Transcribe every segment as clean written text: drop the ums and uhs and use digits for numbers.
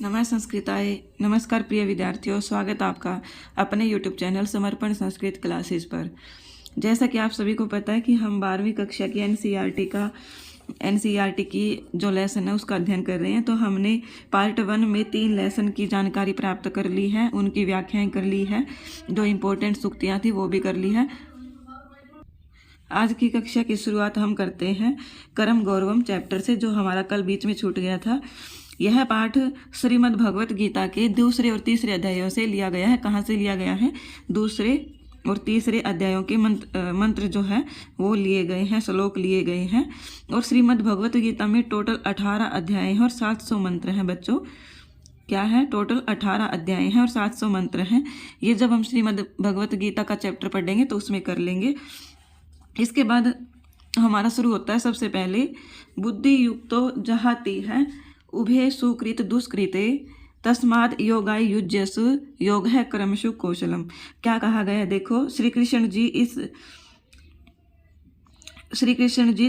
नमः संस्कृताय। नमस्कार प्रिय विद्यार्थियों, स्वागत आपका अपने YouTube चैनल समर्पण संस्कृत क्लासेस पर। जैसा कि आप सभी को पता है कि हम 12वीं कक्षा की एनसीईआरटी की जो लेसन है उसका अध्ययन कर रहे हैं। तो हमने पार्ट 1 में 3 लेसन की जानकारी प्राप्त कर ली है, उनकी व्याख्याएं कर ली है, जो इम्पोर्टेंट सूक्तियाँ थी वो भी कर ली है। आज की कक्षा की शुरुआत हम करते हैं कर्म गौरवम चैप्टर से, जो हमारा कल बीच में छूट गया था। यह पाठ श्रीमद् भगवत गीता के दूसरे और तीसरे अध्यायों से लिया गया है। कहाँ से लिया गया है? दूसरे और तीसरे अध्यायों के मंत्र जो है वो लिए गए हैं, श्लोक लिए गए हैं। और श्रीमद् भगवत गीता में टोटल 18 अध्याय हैं और 700 मंत्र हैं बच्चों। क्या है? टोटल 18 अध्याय हैं और 700 मंत्र हैं। ये जब हम श्रीमद् भगवत गीता का चैप्टर पढ़ेंगे तो उसमें कर लेंगे। इसके बाद हमारा शुरू होता है सबसे पहले बुद्धि युक्तो जहाती है उभे सुकृत दुष्कृते तस्माद योगाय युज्यस योग है कर्मशु कौशलम। क्या कहा गया है? देखो, श्री कृष्ण जी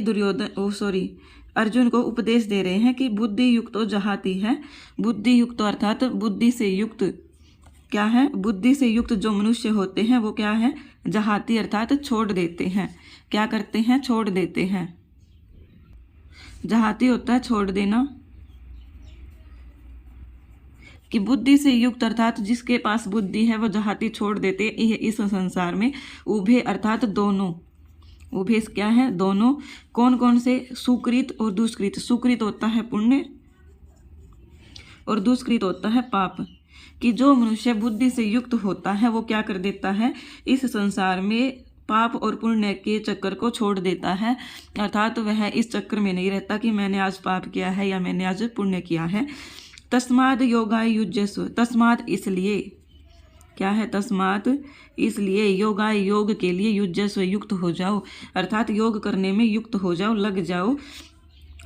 अर्जुन को उपदेश दे रहे हैं कि बुद्धि युक्तो जहाती है। बुद्धि युक्त अर्थात बुद्धि से युक्त। क्या है? बुद्धि से युक्त जो मनुष्य होते हैं वो क्या है? जहाती अर्थात छोड़ देते हैं। क्या करते हैं? छोड़ देते हैं। जहाती होता है छोड़ देना। कि बुद्धि से युक्त अर्थात जिसके पास बुद्धि है वो जहाती छोड़ देते इस संसार में। उभे अर्थात दोनों। उभे क्या है? दोनों। कौन कौन से? सुकृत और दुष्कृत। सुकृत होता है पुण्य और दुष्कृत होता है पाप। कि जो मनुष्य बुद्धि से युक्त होता है वो क्या कर देता है? इस संसार में पाप और पुण्य के चक्कर को छोड़ देता है। अर्थात वह इस चक्कर में नहीं रहता कि मैंने आज पाप किया है या मैंने आज पुण्य किया है। तस्माद योगाय युज्यस्व। तस्माद इसलिए। क्या है? तस्मात इसलिए योगाय योग के लिए युज्यस्व युक्त हो जाओ। अर्थात योग करने में युक्त हो जाओ, लग जाओ।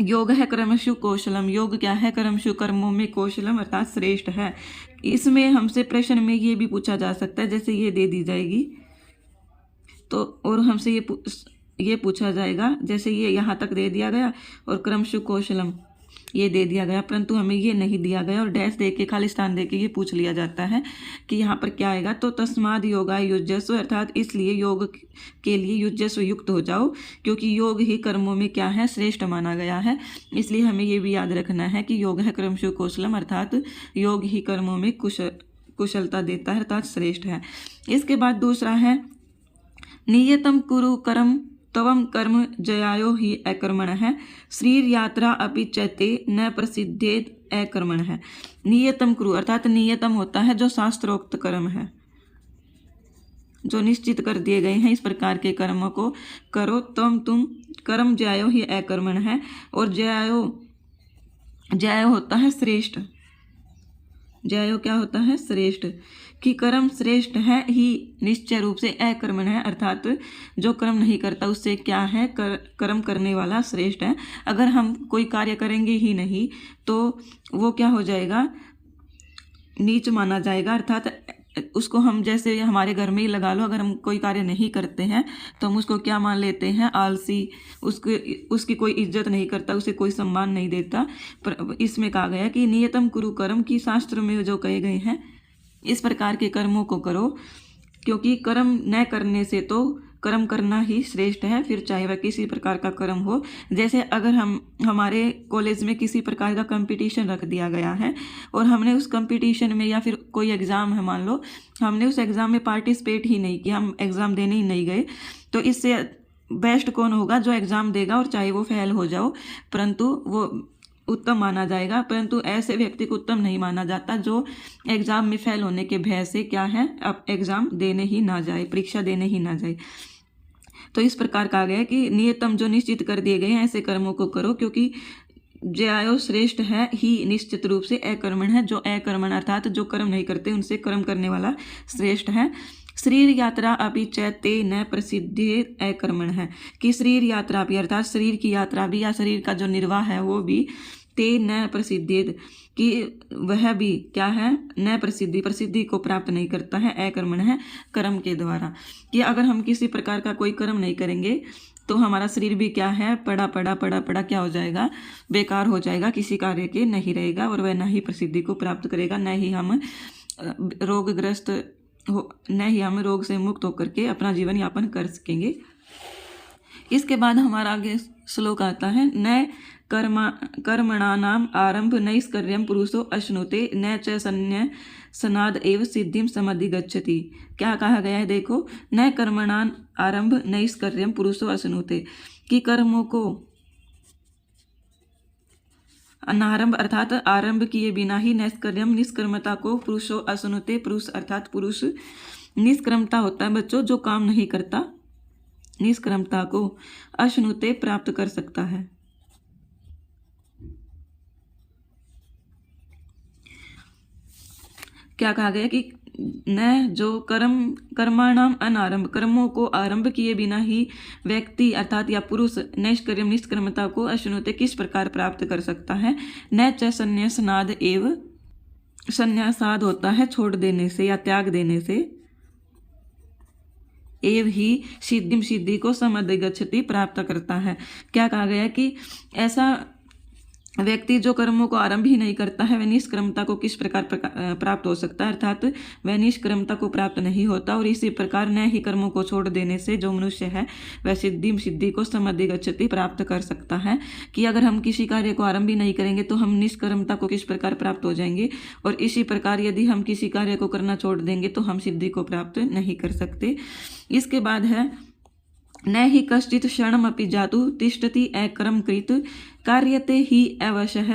योग है कर्मशु कौशलम। योग क्या है? कर्मशु कर्मों में कौशलम अर्थात श्रेष्ठ है। इसमें हमसे प्रश्न में ये भी पूछा जा सकता है, जैसे ये दे दी जाएगी तो, और हमसे ये पूछा जाएगा, जैसे ये यहाँ तक दे दिया गया और कर्मशु कौशलम ये दे दिया गया, परंतु हमें ये नहीं दिया गया और डैश दे के खाली स्थान दे के ये पूछ लिया जाता है कि यहाँ पर क्या आएगा। तो तस्माद योगाय युज्यस्व अर्थात इसलिए योग के लिए युज्यस्व युक्त हो जाओ, क्योंकि योग ही कर्मों में क्या है? श्रेष्ठ माना गया है। इसलिए हमें ये भी याद रखना है कि योग है कर्मशु कौशलम अर्थात योग ही कर्मों में कुशलता देता है अर्थात श्रेष्ठ है। इसके बाद दूसरा है नियतम कुरु कर्म तवम कर्म जयायो ही अकर्मण है। श्रीर यात्रा अपि चैते न प्रसिद्धेत अकर्मण है। नियतम कुरु अर्थात नियतम होता है जो शास्त्रोक्त कर्म है, जो निश्चित कर दिए गए हैं, इस प्रकार के कर्मों को करो। तुम कर्म जयायो ही अकर्मण है। और जयायो होता है श्रेष्ठ। जयायो क्या होता है? श्रेष्ठ। कि कर्म श्रेष्ठ है ही निश्चय रूप से अकर्मण है अर्थात जो कर्म नहीं करता उससे क्या है? कर्म करने वाला श्रेष्ठ है। अगर हम कोई कार्य करेंगे ही नहीं तो वो क्या हो जाएगा? नीच माना जाएगा। अर्थात उसको हम, जैसे हमारे घर में ही लगा लो, अगर हम कोई कार्य नहीं करते हैं तो हम उसको क्या मान लेते हैं? आलसी। उसकी कोई इज्जत नहीं करता, उसे कोई सम्मान नहीं देता। पर इसमें कहा गया कि नियतम कुरु कर्म की शास्त्र में जो कहे गए हैं इस प्रकार के कर्मों को करो, क्योंकि कर्म न करने से तो कर्म करना ही श्रेष्ठ है, फिर चाहे वह किसी प्रकार का कर्म हो। जैसे अगर हमारे कॉलेज में किसी प्रकार का कंपटीशन रख दिया गया है और हमने उस कंपटीशन में, या फिर कोई एग्ज़ाम है मान लो, हमने उस एग्ज़ाम में पार्टिसिपेट ही नहीं किया, हम एग्ज़ाम देने ही नहीं गए, तो इससे बेस्ट कौन होगा? जो एग्ज़ाम देगा और चाहे वो फेल हो जाओ, परंतु वो उत्तम माना जाएगा। परंतु ऐसे व्यक्ति को उत्तम नहीं माना जाता जो एग्ज़ाम में फेल होने के भय से क्या है? अब एग्ज़ाम देने ही ना जाए, परीक्षा देने ही ना जाए। तो इस प्रकार कहा गया कि नियतम जो निश्चित कर दिए गए हैं ऐसे कर्मों को करो, क्योंकि जयायो श्रेष्ठ है ही निश्चित रूप से अकर्मण है। जो अकर्मण अर्थात जो कर्म नहीं करते उनसे कर्म करने वाला श्रेष्ठ है। शरीर यात्रा अपि चैते न प्रसिद्धे अकर्मण है। कि शरीर यात्रा भी अर्थात शरीर की यात्रा भी या शरीर का जो निर्वाह है वो भी ते न प्रसिद्धेत कि वह भी क्या है? न प्रसिद्धि को प्राप्त नहीं करता है। अकर्मण है कर्म के द्वारा। कि अगर हम किसी प्रकार का कोई कर्म नहीं करेंगे तो हमारा शरीर भी क्या है, पड़ा पड़ा पड़ा पड़ा क्या हो जाएगा, बेकार हो जाएगा, किसी कार्य के नहीं रहेगा और वह न ही प्रसिद्धि को प्राप्त करेगा, न ही हम रोगग्रस्त हो, न ही हम रोग से मुक्त होकर के अपना जीवन यापन कर सकेंगे। इसके बाद हमारा आगे श्लोक आता है, न कर्मणानाम आरंभ नैष्कर्यम पुरुषो अश्नुते न च सन्य सनाद एव सिद्धिम समधिगच्छति। क्या कहा गया है, देखो, न कर्मणान आरंभ नैष्कर्यम पुरुषो अश्नुते, कि कर्मों को अनारंभ अर्थात आरंभ किए बिना ही नैष्कर्यम निष्कर्मता को पुरुषो अश्नुते, पुरुष अर्थात पुरुष निष्कर्मता होता है बच्चों, जो काम नहीं करता, निष्कर्मता को अश्नुते प्राप्त कर सकता है। क्या कहा गया कि न जो कर्माणाम अनारंभ, कर्मों को आरंभ किए बिना ही व्यक्ति अर्थात या पुरुष नैष्कर्यम निष्कर्मता को अश्नुते किस प्रकार प्राप्त कर सकता है, न च संन्यासनाद एव, संन्यासाद होता है छोड़ देने से या त्याग देने से, एव ही सिद्धिम सिद्धि को समधिगच्छति प्राप्त करता है। क्या कहा गया कि ऐसा व्यक्ति जो कर्मों को आरंभ ही नहीं करता है वह निष्क्रमता को किस प्रकार प्राप्त हो सकता है, अर्थात वह निष्क्रमता को प्राप्त नहीं होता, और इसी प्रकार न ही कर्मों को छोड़ देने से जो मनुष्य है वह सिद्धि को समधिगच्छति प्राप्त कर सकता है। कि अगर हम किसी कार्य को आरंभ ही नहीं करेंगे तो हम निष्क्रमता को किस प्रकार प्राप्त हो जाएंगे, और इसी प्रकार यदि हम किसी कार्य को करना छोड़ देंगे तो हम सिद्धि को प्राप्त नहीं कर सकते। इसके बाद है, न ही कश्चित क्षणमपि जातु तिष्ठति अकर्म कृत कार्यते ही अवशः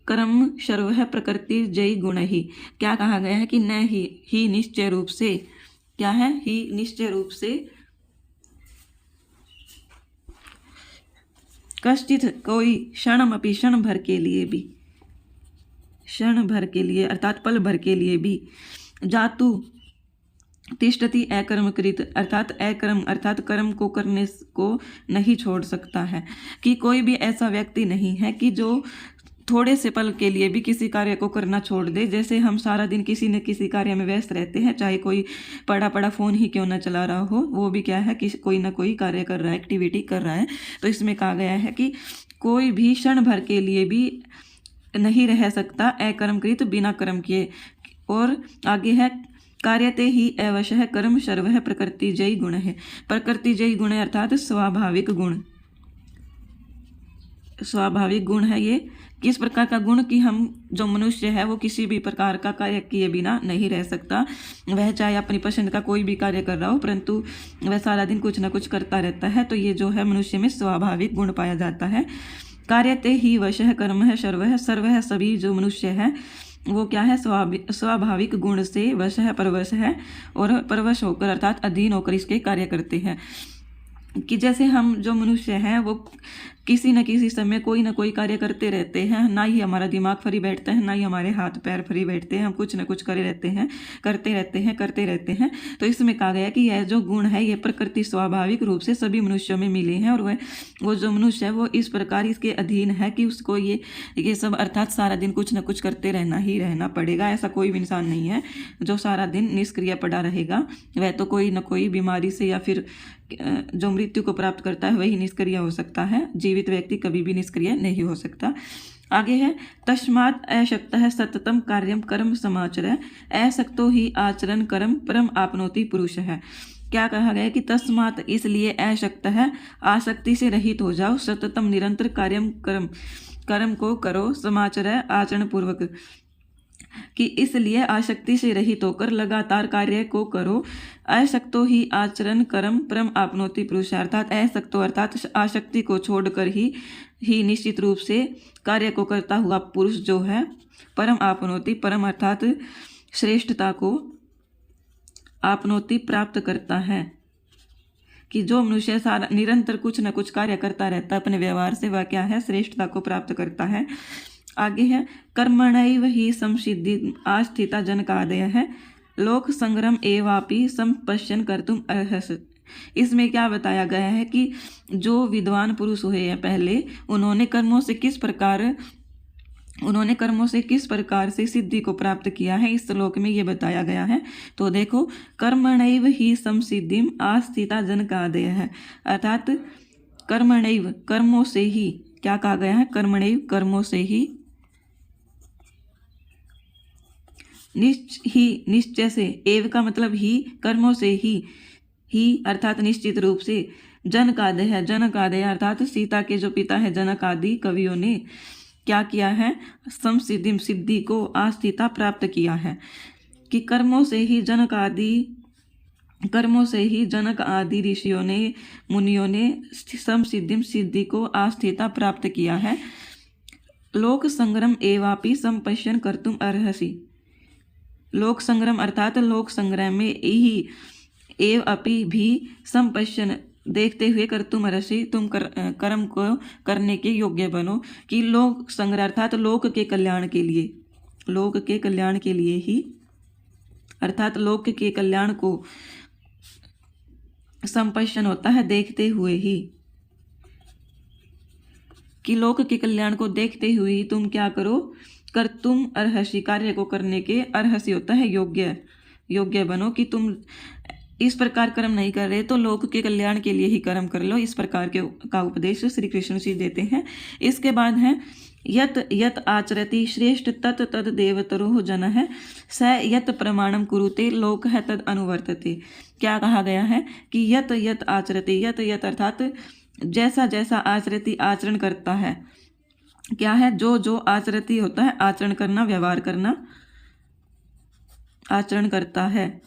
कर्म सर्वः प्रकृति जयी गुण ही। क्या कहा गया है कि न ही निश्चय रूप से, क्या है, ही निश्चय रूप से कश्चित कोई क्षणमपि, क्षण भर के लिए भी, क्षण भर के लिए अर्थात पल भर के लिए भी, जातु तिष्ठति अकर्म कृत अर्थात अकर्म अर्थात कर्म को करने को नहीं छोड़ सकता है। कि कोई भी ऐसा व्यक्ति नहीं है कि जो थोड़े से पल के लिए भी किसी कार्य को करना छोड़ दे। जैसे हम सारा दिन किसी न किसी कार्य में व्यस्त रहते हैं, चाहे कोई पड़ा पड़ा फ़ोन ही क्यों ना चला रहा हो, वो भी क्या है कि कोई ना कोई कार्य कर रहा है, एक्टिविटी कर रहा है। तो इसमें कहा गया है कि कोई भी क्षण भर के लिए भी नहीं रह सकता अकर्मकृत, बिना कर्म किए। और आगे है, कार्यते ही अवशः कर्म सर्वः प्रकृति जयी गुण है। प्रकृति जयी गुण अर्थात स्वाभाविक गुण, स्वाभाविक गुण है ये। किस प्रकार का गुण कि हम जो मनुष्य है वो किसी भी प्रकार का कार्य किए बिना नहीं रह सकता। वह चाहे अपनी पसंद का कोई भी कार्य कर रहा हो, परंतु वह सारा दिन कुछ ना कुछ करता रहता है। तो ये जो है मनुष्य में स्वाभाविक गुण पाया जाता है। कार्यते ही वशः कर्म है सर्वः, सर्वः सभी जो मनुष्य है वो क्या है, स्वाभाविक गुण से वश है, परवश है, और परवश होकर अर्थात अधीन होकर इसके कार्य करते हैं। कि जैसे हम जो मनुष्य हैं वो किसी न किसी समय कोई ना कोई कार्य करते रहते हैं, ना ही हमारा दिमाग फ्री बैठता है, ना ही हमारे हाथ पैर फ्री बैठते हैं, हम कुछ न कुछ करे रहते हैं, करते रहते हैं। तो इसमें कहा गया कि यह जो गुण है ये प्रकृति स्वाभाविक रूप से सभी मनुष्यों में मिले हैं, और वो जो मनुष्य है वो इस प्रकार इसके अधीन है कि उसको ये सब अर्थात सारा दिन कुछ न कुछ करते रहना पड़ेगा। ऐसा कोई भी इंसान नहीं है जो सारा दिन निष्क्रिय पड़ा रहेगा। वह तो कोई न कोई बीमारी से या फिर जो मृत्यु को प्राप्त करता है वही निष्क्रिय हो सकता है। जीवित व्यक्ति कभी भी निष्क्रिय नहीं हो सकता। आगे है, तस्मात् अशक्तः सततम कार्यम कर्म समाचरः असक्तो ही आचरण कर्म परम आपनोति पुरुष है। क्या कहा गया कि तस्मात् इसलिए अशक्त है, आसक्ति से रहित हो जाओ, सततम निरंतर कार्यम कर्म को करो, समाचरः आचरण पूर्वक, कि इसलिए आसक्ति से रहित होकर लगातार कार्य को करो। असक्तो ही आचरण कर्म परम आपनोति पुरुष, अर्थात असक्तो अर्थात आसक्ति को छोड़कर ही निश्चित रूप से कार्य को करता हुआ पुरुष जो है परम आपनोति, परम अर्थात श्रेष्ठता को आपनोति प्राप्त करता है। कि जो मनुष्य सारा निरंतर कुछ न कुछ कार्य करता रहता है अपने व्यवहार से, वह क्या है, श्रेष्ठता को प्राप्त करता है। आगे है, कर्मणैव ही संसिद्धि आस्थिता जनकादय है, लोक संग्रम एवापि संपश्यन कर्तुम अर्हस। इसमें क्या बताया गया है कि जो विद्वान पुरुष हुए हैं पहले, उन्होंने कर्मों से किस प्रकार उन्होंने कर्मों से किस प्रकार से सिद्धि को प्राप्त किया है इस श्लोक में ये बताया गया है। तो देखो, कर्मणैव ही संसिद्धिम आस्थिता जनकादय है, अर्थात कर्मणैव कर्मों से ही, क्या कहा गया है, कर्मणैव कर्मों से ही, निश्चय से, एव का मतलब ही, कर्मों से ही अर्थात निश्चित रूप से, जनकादय है, जनकादय अर्थात सीता के जो पिता है जनक आदि कवियों ने क्या किया है, संसिद्धिम सिद्धि को, आस्थिता प्राप्त किया है। कि कर्मों से ही जनक आदि ऋषियों ने, मुनियों ने संसिद्धिम सिद्धि को, आस्थिता प्राप्त किया है। लोक संग्रम एवापि संपश्यन कर्तुम अर्हसि, लोक संग्रम अर्थात लोक संग्रह में ही, एव अपि भी, संपश्यन देखते हुए, कर्तुम अर्हसि तुम कर्म को करने के योग्य बनो। कि लोक संग्रह अर्थात लोक के कल्याण के लिए, लोक के कल्याण के लिए ही, अर्थात लोक के कल्याण को संपश्यन होता है देखते हुए ही, कि लोक के कल्याण को देखते हुए ही तुम क्या करो, कर तुम अर्हसि, कार्य को करने के, अर्हसि होता है योग्य बनो। कि तुम इस प्रकार कर्म नहीं कर रहे तो लोक के कल्याण के लिए ही कर्म कर लो, इस प्रकार का उपदेश श्री कृष्ण जी देते हैं। इसके बाद है यत यत आचरति श्रेष्ठ तत् तद देवतरो जन है, स यत प्रमाणम कुरुते लोक है तद अनुवर्तते। क्या कहा गया है कि यत यत आचरति, यत यत अर्थात जैसा जैसा आचरति आचरण करता है, क्या है, जो जो आचरति होता है आचरण करना, व्यवहार करना, आचरण करता है,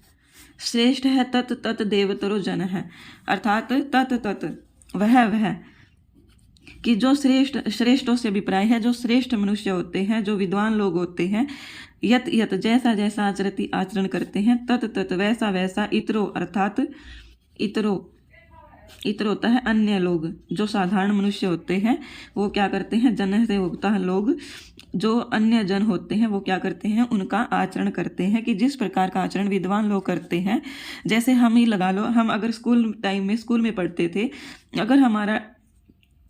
श्रेष्ठ है तत् तत् देवतरो जन है, अर्थात तत् तत् वह कि जो श्रेष्ठों से अभिप्राय है, जो श्रेष्ठ मनुष्य होते हैं, जो विद्वान लोग होते हैं, यत यत जैसा जैसा आचरति आचरण करते हैं, तत् तत् वैसा वैसा, इतरो अर्थात इतर होता है अन्य लोग, जो साधारण मनुष्य होते हैं वो क्या करते हैं, जन से होता है लोग, जो अन्य जन होते हैं वो क्या करते हैं, उनका आचरण करते हैं। कि जिस प्रकार का आचरण विद्वान लोग करते हैं, जैसे हम ही लगा लो, हम अगर स्कूल में पढ़ते थे, अगर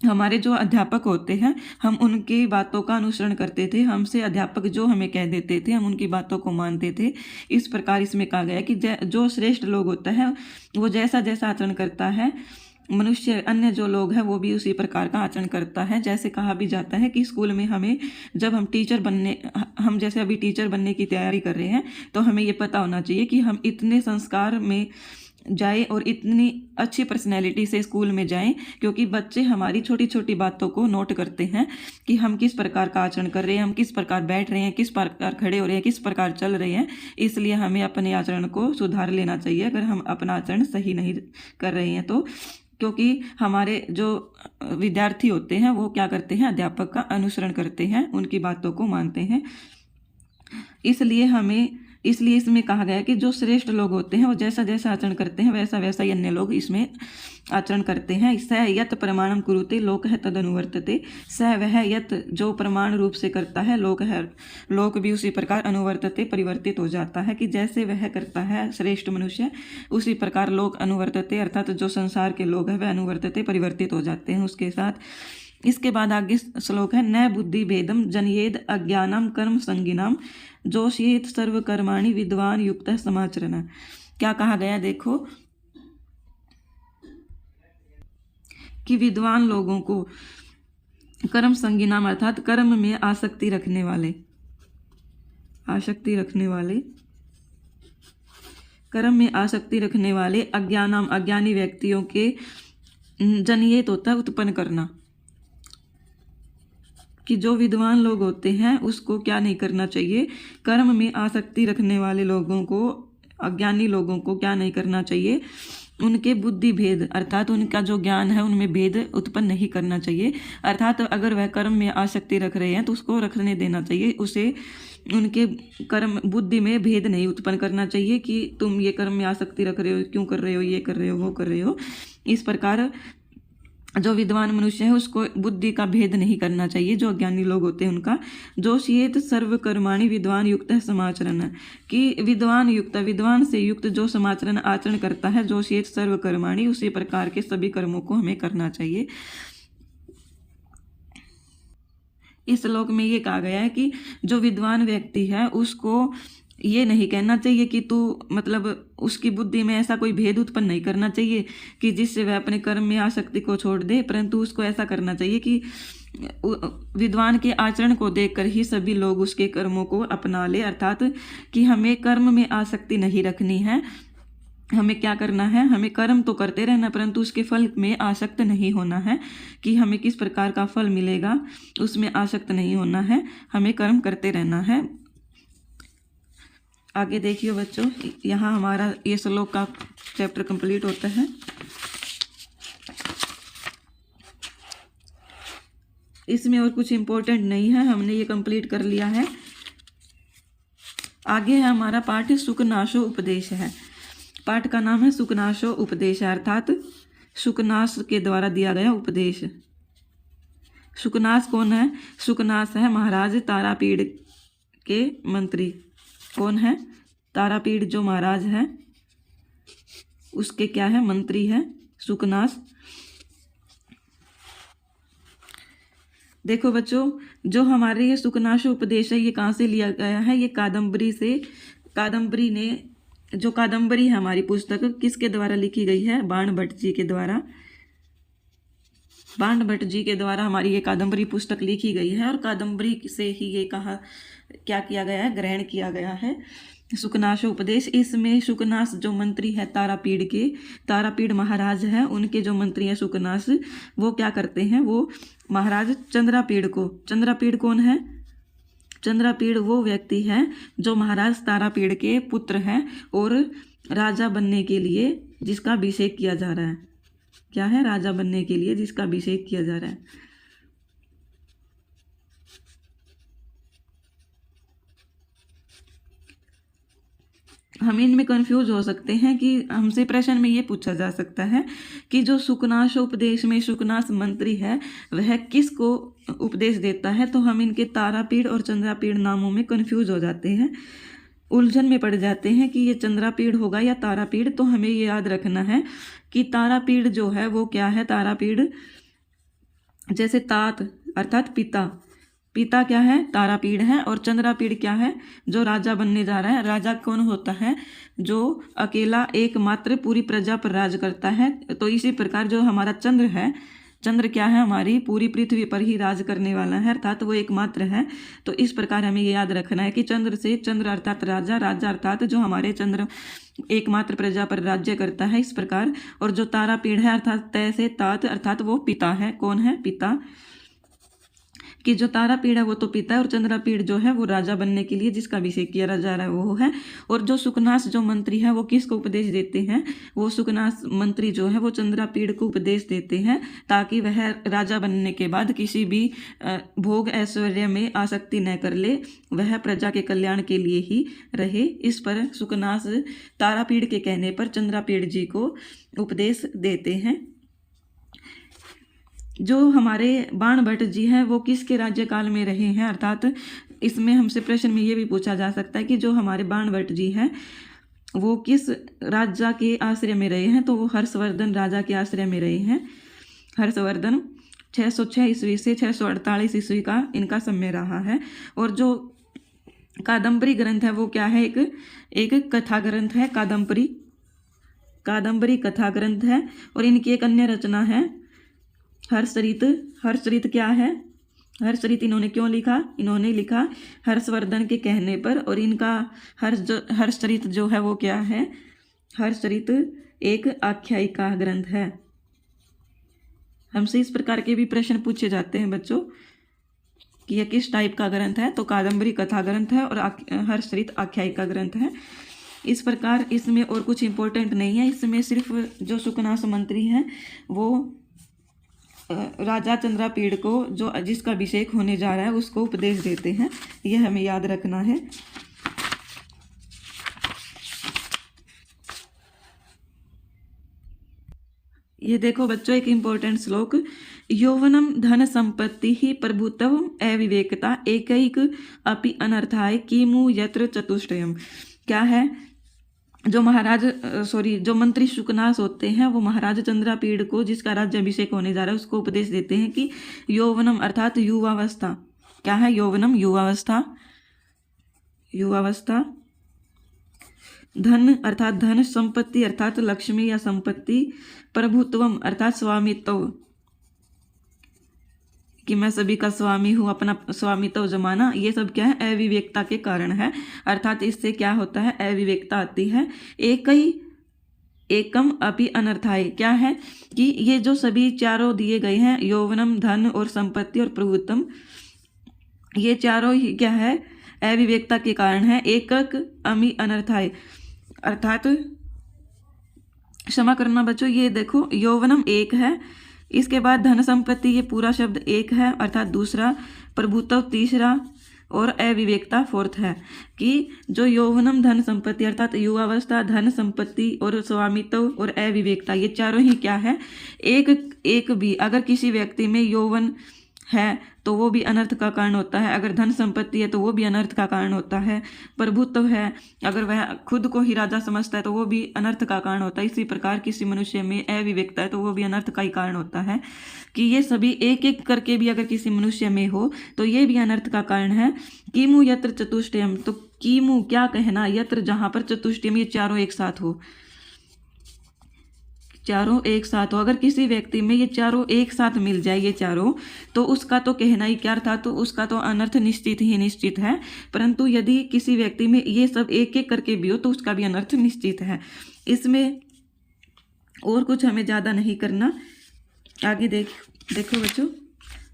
हमारे जो अध्यापक होते हैं, हम उनकी बातों का अनुसरण करते थे, हमसे अध्यापक जो हमें कह देते थे हम उनकी बातों को मानते थे। इस प्रकार इसमें कहा गया कि जो श्रेष्ठ लोग होता है वो जैसा जैसा आचरण करता है, मनुष्य अन्य जो लोग हैं वो भी उसी प्रकार का आचरण करता है। जैसे कहा भी जाता है कि स्कूल में हम जैसे अभी टीचर बनने की तैयारी कर रहे हैं, तो हमें ये पता होना चाहिए कि हम इतने संस्कार में जाए और इतनी अच्छी पर्सनैलिटी से स्कूल में जाएं, क्योंकि बच्चे हमारी छोटी छोटी बातों को नोट करते हैं कि हम किस प्रकार का आचरण कर रहे हैं, हम किस प्रकार बैठ रहे हैं, किस प्रकार खड़े हो रहे हैं, किस प्रकार चल रहे हैं। इसलिए हमें अपने आचरण को सुधार लेना चाहिए अगर हम अपना आचरण सही नहीं कर रहे हैं तो, क्योंकि हमारे जो विद्यार्थी होते हैं वो क्या करते हैं, अध्यापक का अनुसरण करते हैं, उनकी बातों को मानते हैं। इसलिए इसमें कहा गया कि जो श्रेष्ठ लोग होते हैं वो जैसा जैसा आचरण करते हैं वैसा वैसा ही अन्य लोग इसमें आचरण करते हैं। स यत प्रमाणम कुरुते लोक है तद अनुवर्तते, स वह यत जो प्रमाण रूप से करता है, लोक भी उसी प्रकार अनुवर्तते परिवर्तित हो जाता है। कि जैसे वह करता है श्रेष्ठ मनुष्य, उसी प्रकार लोक अनुवर्तते अर्थात जो संसार के लोग हैं वह अनुवर्तते परिवर्तित हो जाते हैं उसके साथ। इसके बाद आगे श्लोक है, न बुद्धि भेदम जनयेद अज्ञानम कर्म संगिनाम जोशयेत सर्वकर्माणि विद्वान युक्त समाचरण। क्या कहा गया, देखो कि विद्वान लोगों को कर्म संगिनाम अर्थात कर्म में आसक्ति रखने वाले, कर्म में आसक्ति रखने वाले, अज्ञानम अज्ञानी व्यक्तियों के, जनयेत होता है उत्पन्न करना, कि जो विद्वान लोग होते हैं उसको क्या नहीं करना चाहिए, कर्म में आसक्ति रखने वाले लोगों को, अज्ञानी लोगों को क्या नहीं करना चाहिए, उनके बुद्धि भेद अर्थात उनका जो ज्ञान है उनमें भेद उत्पन्न नहीं करना चाहिए। अर्थात अगर वह कर्म में आसक्ति रख रहे हैं तो उसको रखने देना चाहिए, उसे उनके कर्म बुद्धि में भेद नहीं उत्पन्न करना चाहिए कि तुम ये कर्म में आसक्ति रख रहे हो, क्यों कर रहे हो, ये कर रहे हो, वो कर रहे हो। इस प्रकार जो विद्वान मनुष्य है उसको बुद्धि का भेद नहीं करना चाहिए, जो अज्ञानी लोग होते हैं उनका। जोशियेत सर्वकर्माणि विद्वान युक्त समाचरण, कि विद्वान से युक्त जो समाचरण आचरण करता है, जोशियेत सर्वकर्माणि उसी प्रकार के सभी कर्मों को हमें करना चाहिए। इस श्लोक में ये कहा गया है कि जो विद्वान व्यक्ति है उसको ये नहीं कहना चाहिए कि तू मतलब उसकी बुद्धि में ऐसा कोई भेद उत्पन्न नहीं करना चाहिए कि जिससे वह अपने कर्म में आसक्ति को छोड़ दे, परंतु उसको ऐसा करना चाहिए कि विद्वान के आचरण को देखकर ही सभी लोग उसके कर्मों को अपना ले, अर्थात कि हमें कर्म में आसक्ति नहीं रखनी है। हमें क्या करना है, हमें कर्म तो करते रहना परंतु उसके फल में आसक्त नहीं होना है कि हमें किस प्रकार का फल मिलेगा उसमें आसक्त नहीं होना है, हमें कर्म करते रहना है। आगे देखिए बच्चों, यहाँ हमारा ये श्लोक का चैप्टर कंप्लीट होता है। इसमें और कुछ इम्पोर्टेंट नहीं है, हमने ये कंप्लीट कर लिया है। आगे है हमारा पाठ सुकनाशो उपदेश है। पाठ का नाम है सुकनाशो उपदेश, अर्थात सुकनास के द्वारा दिया गया उपदेश। सुकनास कौन है? सुकनास है महाराज तारापीड़ के मंत्री। कौन है? तारापीड़ जो महाराज है उसके क्या है? मंत्री है सुकनास। देखो बच्चों, जो हमारे ये सुकनाशो उपदेश है ये कहाँ से लिया गया है? ये कादम्बरी से। कादम्बरी ने जो कादम्बरी है हमारी पुस्तक किसके द्वारा लिखी गई है? बाण भट्ट जी के द्वारा। बाण भट्ट जी के द्वारा हमारी ये कादम्बरी पुस्तक लिखी गई है और कादम्बरी से ही ये कहा क्या किया गया है? ग्रहण किया गया है सुकनाशो उपदेश। इसमें सुकनास जो मंत्री है तारापीड़ के, तारापीड़ महाराज है, उनके जो मंत्री हैं सुकनास, वो क्या करते हैं? वो महाराज चंद्रापीड़ को, चंद्रापीड़ कौन है? चंद्रापीड़ वो व्यक्ति है जो महाराज तारापीड़ के पुत्र हैं और राजा बनने के लिए जिसका अभिषेक किया जा रहा है। क्या है? राजा बनने के लिए जिसका अभिषेक किया जा रहा है। हम इनमें कंफ्यूज हो सकते हैं कि हमसे प्रश्न में ये पूछा जा सकता है कि जो सुकनाशो उपदेश में सुकनास मंत्री है वह किसको उपदेश देता है? तो हम इनके तारापीड़ और चंद्रापीड़ नामों में कंफ्यूज हो जाते हैं, उलझन में पड़ जाते हैं कि ये चंद्रापीड़ होगा या तारापीड़। तो हमें ये याद रखना है कि तारापीड़ जो है वो क्या है? तारापीड़ जैसे तात अर्थात पिता, पिता क्या है? तारापीड़ है। और चंद्रापीड़ क्या है? जो राजा बनने जा रहा है। राजा कौन होता है? जो अकेला एकमात्र पूरी प्रजा पर राज करता है। तो इसी प्रकार जो हमारा चंद्र है, चंद्र क्या है? हमारी पूरी पृथ्वी पर ही राज करने वाला है, अर्थात वो एकमात्र है। तो इस प्रकार हमें ये याद रखना है कि चंद्र से, चंद्र अर्थात राजा, राजा अर्थात जो हमारे चंद्र एकमात्र प्रजा पर राज्य करता है, इस प्रकार। और जो तारापीड़ है अर्थात तय से तात अर्थात वो पिता है। कौन है? पिता। कि जो तारापीड़ है वो तो पिता है और चंद्रापीड़ जो है वो राजा बनने के लिए जिसका अभिषेक किया जा रहा है वो है। और जो सुकनास जो मंत्री है वो किसको उपदेश देते हैं? वो सुकनास मंत्री जो है वो चंद्रापीड़ को उपदेश देते हैं ताकि वह राजा बनने के बाद किसी भी भोग ऐश्वर्य में आसक्ति न कर ले, वह प्रजा के कल्याण के लिए ही रहे। इस पर सुकनास तारापीड़ के कहने पर चंद्रापीड़ जी को उपदेश देते हैं। जो हमारे बाण भट्ट जी हैं वो किसके राज्यकाल में रहे हैं? अर्थात इसमें हमसे प्रश्न में ये भी पूछा जा सकता है कि जो हमारे बाण भट्ट जी हैं वो किस राजा के आश्रय में रहे हैं? तो वो हर्षवर्धन राजा के आश्रय में रहे हैं। हर्षवर्धन 606 ईस्वी से 648 ईस्वी का इनका समय रहा है। और जो कादम्बरी ग्रंथ है वो क्या है? एक कथा ग्रंथ है। कादम्बरी कथा ग्रंथ है। और इनकी एक अन्य रचना है हर्षचरित। हर्षचरित क्या है? हर्षचरित इन्होंने क्यों लिखा? इन्होंने लिखा हर्षवर्धन के कहने पर। और इनका हर्षचरित जो है वो क्या है? हर्षचरित एक आख्यायिका ग्रंथ है। हमसे इस प्रकार के भी प्रश्न पूछे जाते हैं बच्चों कि यह किस टाइप का ग्रंथ है? तो कादम्बरी कथा ग्रंथ है और हर्षचरित आख्यायिका ग्रंथ है। इस प्रकार इसमें और कुछ इम्पोर्टेंट नहीं है। इसमें सिर्फ जो सुकनास मंत्री हैं वो राजा चंद्रापीड़ को जो जिसका अभिषेक होने जा रहा है उसको उपदेश देते हैं, यह हमें याद रखना है। ये देखो बच्चों एक इम्पोर्टेंट श्लोक, यौवनम धन संपत्ति ही प्रभुत्वम अविवेकता एकैक अपि अनर्थाय किमु यत्र चतुष्टयम। क्या है? जो जो मंत्री सुकनास होते हैं वो महाराज चंद्रापीड़ को जिसका राज्य अभिषेक होने जा रहा है उसको उपदेश देते हैं कि यौवनम अर्थात युवावस्था, क्या है? यौवनम युवावस्था, युवावस्था। धन अर्थात धन, संपत्ति अर्थात लक्ष्मी या संपत्ति, प्रभुत्वम अर्थात स्वामित्व, कि मैं सभी का स्वामी हूँ, अपना स्वामित्व जमाना, ये सब क्या है? अविवेकता के कारण है। अर्थात इससे क्या होता है? अविवेकता आती है। एकम अपि अनर्थाय, क्या है कि ये जो सभी चारों दिए गए हैं, यौवनम, धन और संपत्ति और प्रभुत्वम, ये चारों ही क्या है? अविवेकता के कारण है। एकक अमि अनर्थाय अर्थात, क्षमा करना बच्चों, ये देखो यौवनम एक है, इसके बाद धन संपत्ति, ये पूरा शब्द एक है अर्थात दूसरा, प्रभुत्व तीसरा, और अविवेकता फोर्थ है। कि जो यौवनम, धन संपत्ति अर्थात युवावस्था, धन संपत्ति और स्वामित्व और अविवेकता, ये चारों ही क्या है? एक भी अगर किसी व्यक्ति में यौवन है तो वो भी अनर्थ का कारण होता है, अगर धन संपत्ति है तो वो भी अनर्थ का कारण होता है, प्रभुत्व है अगर वह खुद को ही राजा समझता है तो वो भी अनर्थ का कारण होता है। इसी प्रकार किसी मनुष्य में अविवेकता है तो वो भी अनर्थ का ही कारण होता है। कि ये सभी एक एक करके भी अगर किसी मनुष्य में हो तो ये भी अनर्थ का कारण है। किमु यत्र चतुष्टयम, तो किमु क्या कहना? यत्र जहाँ पर चतुष्टयम, ये चारों एक साथ हो, चारों एक साथ हो। अगर किसी व्यक्ति में ये चारों एक साथ मिल जाए, ये चारों, तो उसका तो कहना ही क्या था? तो उसका तो अनर्थ निश्चित ही निश्चित है। परंतु यदि किसी व्यक्ति में ये सब एक एक करके भी हो तो उसका भी अनर्थ निश्चित है। इसमें और कुछ हमें ज़्यादा नहीं करना। आगे देखो बच्चों,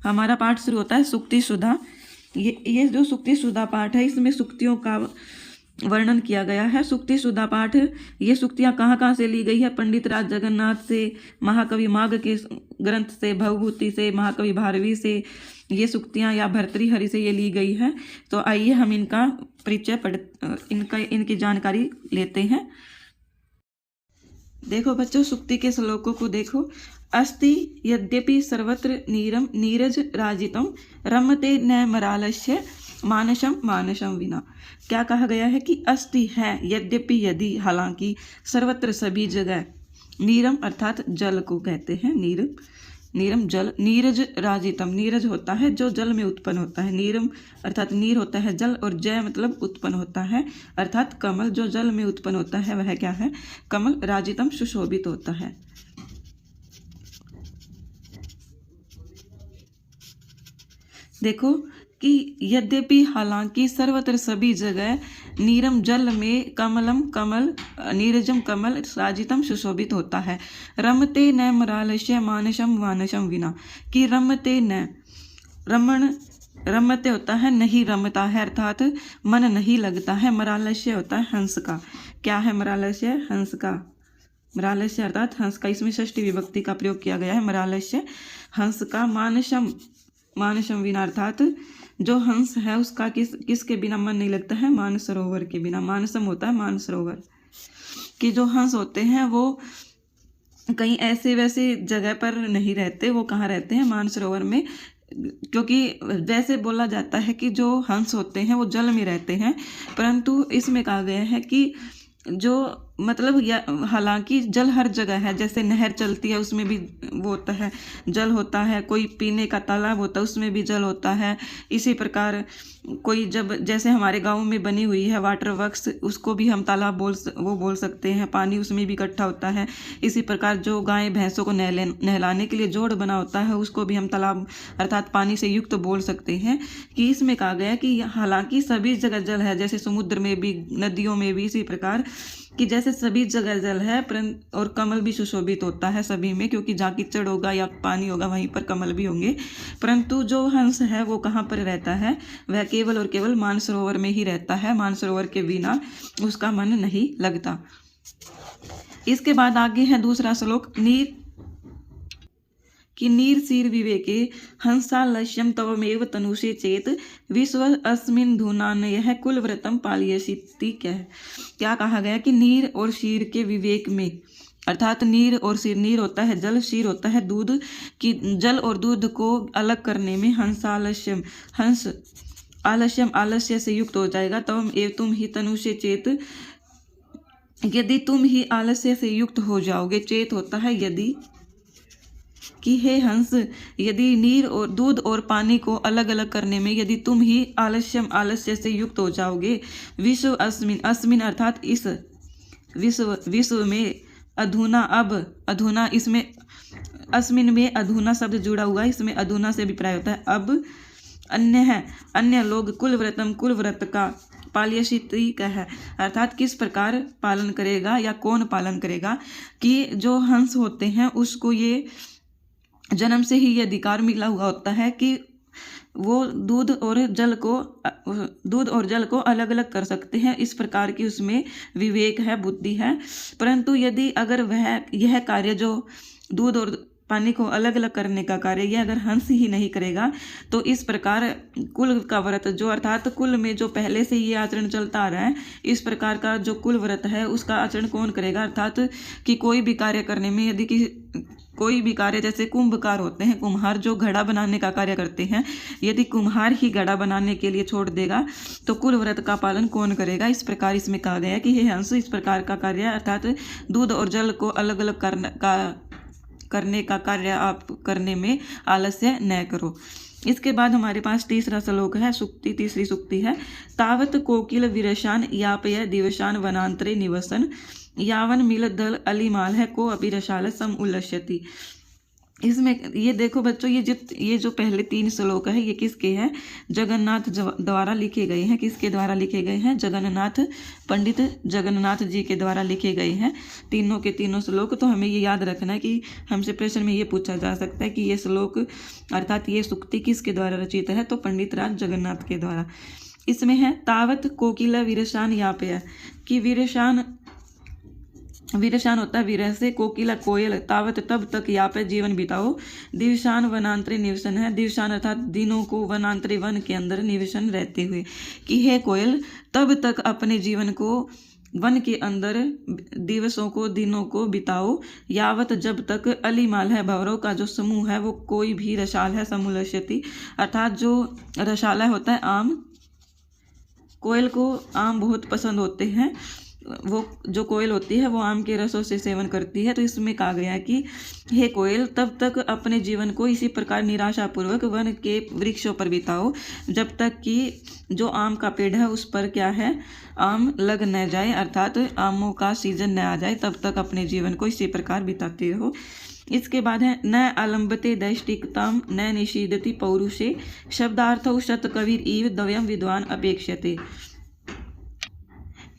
हमारा पाठ शुरू होता है सुक्ति सुधा। ये जो सुक्ति सुधा पाठ है, इसमें सुक्तियों का वर्णन किया गया है। सुक्ति सुधा पाठ, ये सुक्तियाँ कहाँ से ली गई है? पंडित राज जगन्नाथ से, महाकवि माघ के ग्रंथ से, भवभूति से, महाकवि भारवी से ये सुक्तियाँ, या भर्तृहरि से ये ली गई है। तो आइए हम इनका परिचय इनकी जानकारी लेते हैं। देखो बच्चों, सुक्ति के श्लोकों को देखो। अस्ति यद्यपि सर्वत्र नीरम नीरज राजितम रमते न मरालस्य मानसम मानसम विना। क्या कहा गया है? कि अस्ति है, यद्यपि यदि, हालांकि, सर्वत्र सभी जगह, नीरम अर्थात जल को कहते हैं, नीरम जल, नीरज राजितम, नीरज होता है जो जल में उत्पन्न होता है, नीरम अर्थात नीर होता है जल, और जय मतलब उत्पन्न होता है अर्थात कमल, जो जल में उत्पन्न होता है वह क्या है? कमल। राजितम सुशोभित होता है। देखो कि यद्यपि, हालांकि, सर्वत्र सभी जगह, नीरम जल में, कमलम कमल, नीरजम कमल, राजितम सुशोभित होता है। रमते न मरालस्य मानसम मानसम विना, कि रमते न, रमते होता है नहीं रमता है अर्थात मन नहीं लगता है। मरालस्य होता है हंस का। क्या है मरालस्य? हंस का। मरालस्य अर्थात हंस का, इसमें षष्ठी विभक्ति का प्रयोग किया गया है। मरालस्य हंस का। मानसम विना अर्थात जो हंस है उसका किसके बिना मन नहीं लगता है? मानसरोवर के बिना। मानसम होता है मानसरोवर। कि जो हंस होते हैं वो कहीं ऐसे वैसे जगह पर नहीं रहते, वो कहाँ रहते हैं? मानसरोवर में। क्योंकि जैसे बोला जाता है कि जो हंस होते हैं वो जल में रहते हैं, परंतु इसमें कहा गया है कि जो मतलब हालांकि जल हर जगह है, जैसे नहर चलती है उसमें भी वो होता है, जल होता है। कोई पीने का तालाब होता है उसमें भी जल होता है। इसी प्रकार कोई जब जैसे हमारे गांव में बनी हुई है वाटर वर्क्स, उसको भी हम तालाब बोल सकते हैं। पानी उसमें भी इकट्ठा होता है। इसी प्रकार जो गाय भैंसों को नहलाने के लिए जोड़ बना होता है उसको भी हम तालाब अर्थात पानी से युक्त बोल सकते हैं। कि इसमें कहा गया कि हालांकि सभी जगह जल है, जैसे समुद्र में भी, नदियों में भी, इसी प्रकार कि जैसे सभी जगह जल है, और कमल भी सुशोभित होता है सभी में, क्योंकि जहाँ कीचड़ होगा या पानी होगा वहीं पर कमल भी होंगे। परंतु जो हंस है वो कहाँ पर रहता है? वह केवल और केवल मानसरोवर में ही रहता है। मानसरोवर के बिना उसका मन नहीं लगता। इसके बाद आगे है दूसरा श्लोक। नीर सीर विवेके हंसालस्यम तवमेव तनुषे चेत विश्व अस्मिन् धुनानयः कुलव्रतम पालयसीति। क्या कहा गया? कि नीर और शीर के विवेक में, अर्थात नीर और शीर, नीर होता है जल, शीर होता है दूध, कि जल और दूध को अलग करने में हंसालस्यम, हंस आलस्य से युक्त हो जाएगा। तवम एव तुम ही तनुषे चेत, यदि तुम ही आलस्य से युक्त हो जाओगे। चेत होता है यदि, कि हे हंस, यदि नीर और दूध और पानी को अलग अलग करने में यदि तुम ही आलस्य से युक्त हो जाओगे, विश्व अस्मिन, अस्मिन अर्थात इस विश्व में, अधुना, अब, अधुना, इसमें अस्मिन में अधुना शब्द जुड़ा हुआ है, इसमें अधुना से अभिप्राय होता है अब, अन्य है, अन्य लोग, कुलव्रतम, कुलव्रत का, पाल्यशिति का है, अर्थात किस प्रकार पालन करेगा या कौन पालन करेगा, कि जो हंस होते हैं उसको ये जन्म से ही ये अधिकार मिला हुआ होता है कि वो दूध और जल को अलग अलग कर सकते हैं, इस प्रकार की उसमें विवेक है, बुद्धि है। परंतु यदि अगर यह कार्य जो दूध और पानी को अलग अलग करने का कार्य यह अगर हंस ही नहीं करेगा, तो इस प्रकार कुल का व्रत जो, अर्थात कुल में जो पहले से ये आचरण चलता आ रहा है, इस प्रकार का जो कुल व्रत है उसका आचरण कौन करेगा, अर्थात कि कोई भी कार्य करने में यदि कोई भी कार्य, जैसे कुंभकार होते हैं, कुम्हार जो घड़ा बनाने का कार्य करते हैं, यदि कुम्हार ही घड़ा बनाने के लिए छोड़ देगा तो कुल व्रत का पालन कौन करेगा। इस प्रकार इसमें कहा गया कि हे हंस, इस प्रकार का कार्य अर्थात दूध और जल को अलग अलग करने का कार्य आप करने में आलस्य न करो। इसके बाद हमारे पास तीसरा श्लोक है, सुक्ति, तीसरी सुक्ति है, तावत कोकिल विरशान यापय दिवशान वनांतरे निवसन, यावन मिल दल अलिमाल है को अपि रसाल सम उल्लस्यति। इसमें ये देखो बच्चों, ये जो पहले 3 श्लोक है ये किसके हैं, जगन्नाथ द्वारा लिखे गए हैं। किसके द्वारा लिखे गए हैं, जगन्नाथ, पंडित जगन्नाथ जी के द्वारा लिखे गए हैं तीनों के तीनों श्लोक। तो हमें ये याद रखना है कि हमसे प्रश्न में ये पूछा जा सकता है कि ये श्लोक अर्थात ये सुक्ति किसके द्वारा रचित है, तो पंडित राज जगन्नाथ के द्वारा। इसमें है तावत कोकिला विरशान यापय, कि विरशान होता है विरह से, कोकिला कोयल, तावत तब तक यहाँ पे जीवन बिताओ, दिवशान वनांतरे निवसन है, दिवशान अर्थात दिनों को, वनांतरे वन के अंदर निवसन रहते हुए, कि हे कोयल तब तक अपने जीवन को वन के अंदर दिवसों को, दिनों को बिताओ, यावत जब तक अलिमाल है, भंवरों का जो समूह है वो कोई भी रसाल है, समूलस्यति अर्थात जो रसाला होता है आम, कोयल को आम बहुत पसंद होते हैं, वो जो कोयल होती है वो आम के रसों से सेवन करती है। तो इसमें कहा गया है कि हे कोयल तब तक अपने जीवन को इसी प्रकार निराशापूर्वक वन के वृक्षों पर बिताओ जब तक कि जो आम का पेड़ है उस पर क्या है, आम लग न जाए, अर्थात आमों का सीजन न आ जाए, तब तक अपने जीवन को इसी प्रकार बिताते रहो। इसके बाद है न आलम्बते दैष्टिकताम न निषीदति पौरुषे शब्दार्थौ शत कविर इव दव्यम विद्वान अपेक्षते।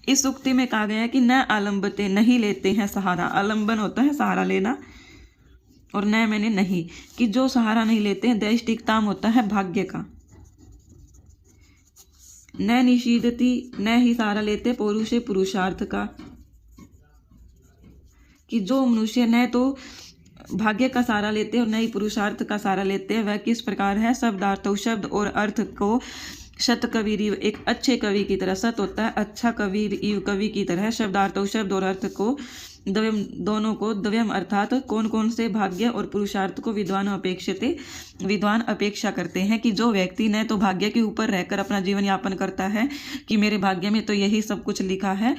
इस उक्ति में कहा गया है कि न आलम्बते, नहीं लेते हैं सहारा, आलम्बन होता है सहारा लेना, और न मैंने नहीं, कि जो सहारा नहीं लेते हैं, दैष्टिकताम होता है भाग्य का, न निषीदति, न ही सहारा लेते पौरुषे, पुरुषार्थ का, कि जो मनुष्य न तो भाग्य का सहारा लेते हैं और न ही पुरुषार्थ का सहारा लेते हैं, वह किस प्रकार है, शब्दार्थ, शब्द और अर्थ को शत कवि, एक अच्छे कवि की तरह, सत होता है अच्छा कवि, इव कवि की तरह, शब्दार्थ, शब्द और अर्थ को द्वयम, दोनों को द्वयम अर्थात कौन कौन से, भाग्य और पुरुषार्थ को विद्वान अपेक्षते, विद्वान अपेक्षा करते हैं, कि जो व्यक्ति न तो भाग्य के ऊपर रहकर अपना जीवन यापन करता है कि मेरे भाग्य में तो यही सब कुछ लिखा है,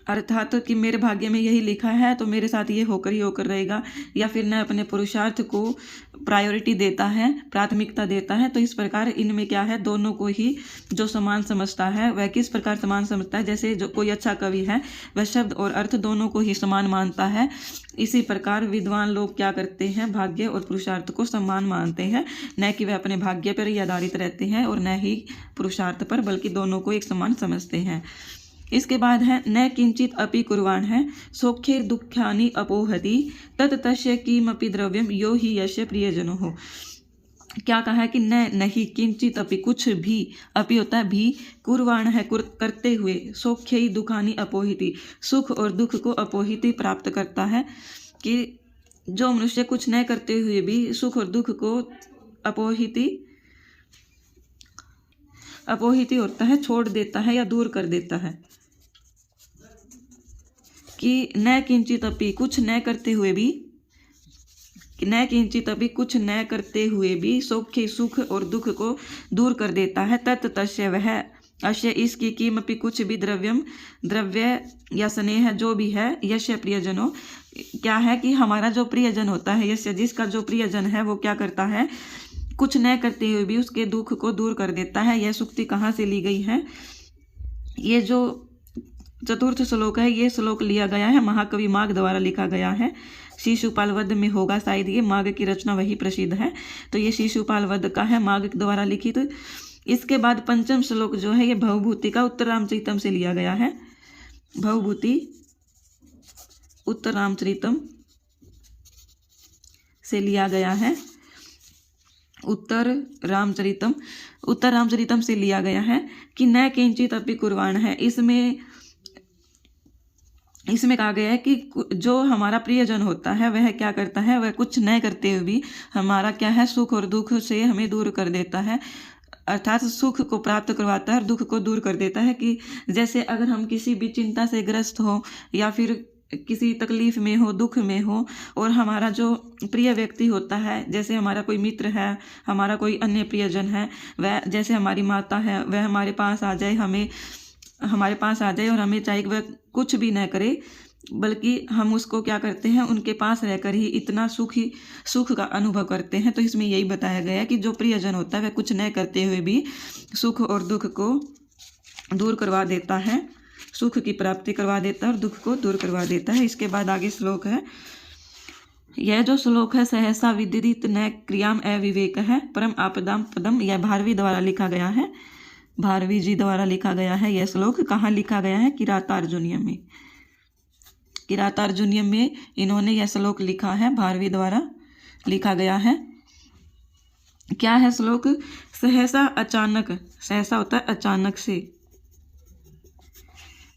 अर्थात कि मेरे भाग्य में यही लिखा है तो मेरे साथ ये होकर ही होकर रहेगा, या फिर न अपने पुरुषार्थ को प्रायोरिटी देता है, प्राथमिकता देता है। तो इस प्रकार इनमें क्या है, दोनों को ही जो समान समझता है, वह किस प्रकार समान समझता है, जैसे जो कोई अच्छा कवि है वह शब्द और अर्थ दोनों को ही समान मानता है, इसी प्रकार विद्वान लोग क्या करते हैं, भाग्य और पुरुषार्थ को समान मानते हैं, न कि वह अपने भाग्य पर ही आधारित रहते हैं और न ही पुरुषार्थ पर, बल्कि दोनों को एक समान समझते हैं। इसके बाद है न किंचित अपि कुर्वाण है, सौख्यैर दुःखानि अपोहति तत् तस्य किमपि द्रव्यम यो हि यस्य प्रियजनो हो। क्या कहा है कि न, नहीं, किंचित अपि, कुछ भी, अपि होता है भी, कुर्वाण है करते हुए, सौख्यै दुखानि अपोहिति, सुख और दुख को अपोहिति प्राप्त करता है, कि जो मनुष्य कुछ न करते हुए भी सुख और दुख को अपोहिति होता है, छोड़ देता है या दूर कर देता है, कि न किंचित अपि, कुछ न करते हुए भी, न किंचित अपि, कुछ न करते हुए भी, सौख्य, सुख और दुख को दूर कर देता है, तत् तस्य, वह अश्य इसकी किमपि कुछ भी द्रव्य या स्नेह जो भी है, यश्य प्रियजनों, क्या है कि हमारा जो प्रियजन होता है, यश्य जिसका जो प्रियजन है वो क्या करता है, कुछ न करते हुए भी उसके दुख को दूर कर देता है। यह सूक्ति कहाँ से ली गई है? ये जो चतुर्थ श्लोक है, ये श्लोक लिया गया है महाकवि माघ द्वारा लिखा गया है। शिशुपाल वध में होगा शायद, ये माघ की रचना वही प्रसिद्ध है, तो ये शिशुपाल वध का है, माघ द्वारा लिखित। इसके बाद पंचम श्लोक जो है ये भवभूति का उत्तर रामचरितम से लिया गया है। भवभूति उत्तर रामचरितम से लिया गया है। उत्तर रामचरितम से लिया गया है कि न किंचित अपि कुर्वाण है। इसमें कहा गया है कि जो हमारा प्रियजन होता है वह क्या करता है, वह कुछ न करते हुए भी हमारा क्या है, सुख और दुख से हमें दूर कर देता है, अर्थात सुख को प्राप्त करवाता है और दुख को दूर कर देता है। कि जैसे अगर हम किसी भी चिंता से ग्रस्त हो या फिर किसी तकलीफ में हो, दुख में हो, और हमारा जो प्रिय व्यक्ति होता है, जैसे हमारा कोई मित्र है, हमारा कोई अन्य प्रियजन है, वह जैसे हमारी माता है, वह हमारे पास आ जाए और हमें चाहे वह कुछ भी न करे, बल्कि हम उसको क्या करते हैं, उनके पास रहकर ही इतना सुख का अनुभव करते हैं। तो इसमें यही बताया गया है कि जो प्रियजन होता है वह कुछ न करते हुए भी सुख और दुख को दूर करवा देता है, सुख की प्राप्ति करवा देता है और दुख को दूर करवा देता है। इसके बाद आगे श्लोक है, यह जो श्लोक है सहसा विदित न क्रियाम अविवेक है परम आपदाम पदम, यह भारवी द्वारा लिखा गया है, भारवी जी द्वारा लिखा गया है। यह श्लोक कहाँ लिखा गया है? किरातार्जुनीयम में। किरातार्जुनीयम में इन्होंने यह श्लोक लिखा है, भारवी द्वारा लिखा गया है। क्या है श्लोक? सहसा अचानक, सहसा होता है अचानक से,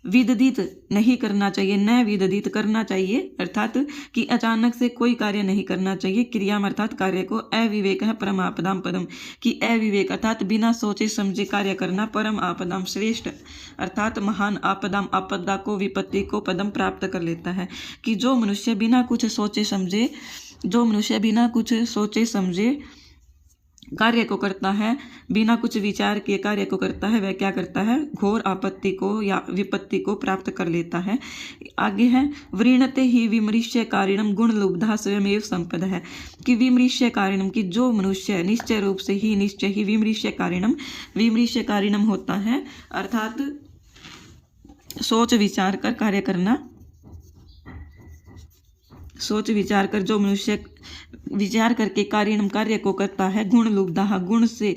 विददित नहीं करना चाहिए, न विददित करना चाहिए, अर्थात कि अचानक से कोई कार्य नहीं करना चाहिए। क्रियाम अर्थात कार्य को, अविवेक है परम आपदाम पदम, कि अविवेक अर्थात बिना सोचे समझे कार्य करना, परम आपदाम श्रेष्ठ अर्थात महान, आपदाम आपदा को, विपत्ति को, पदम प्राप्त कर लेता है। कि जो मनुष्य बिना कुछ सोचे समझे कार्य को करता है, बिना कुछ विचार के कार्य को करता है, वह क्या करता है, घोर आपत्ति को या विपत्ति को प्राप्त कर लेता है। आगे है व्रीणते ही विमृश्य कारिणम गुण लुब्धा स्वयमेव संपद है। कि विमृश्य कारिणम, की जो मनुष्य निश्चय रूप से ही, निश्चय ही विमृश्य कारिणम होता है, अर्थात सोच विचार कर कार्य करना, सोच विचार कर जो मनुष्य विचार करके कार्य को करता है, गुण लुब्धा, गुण से,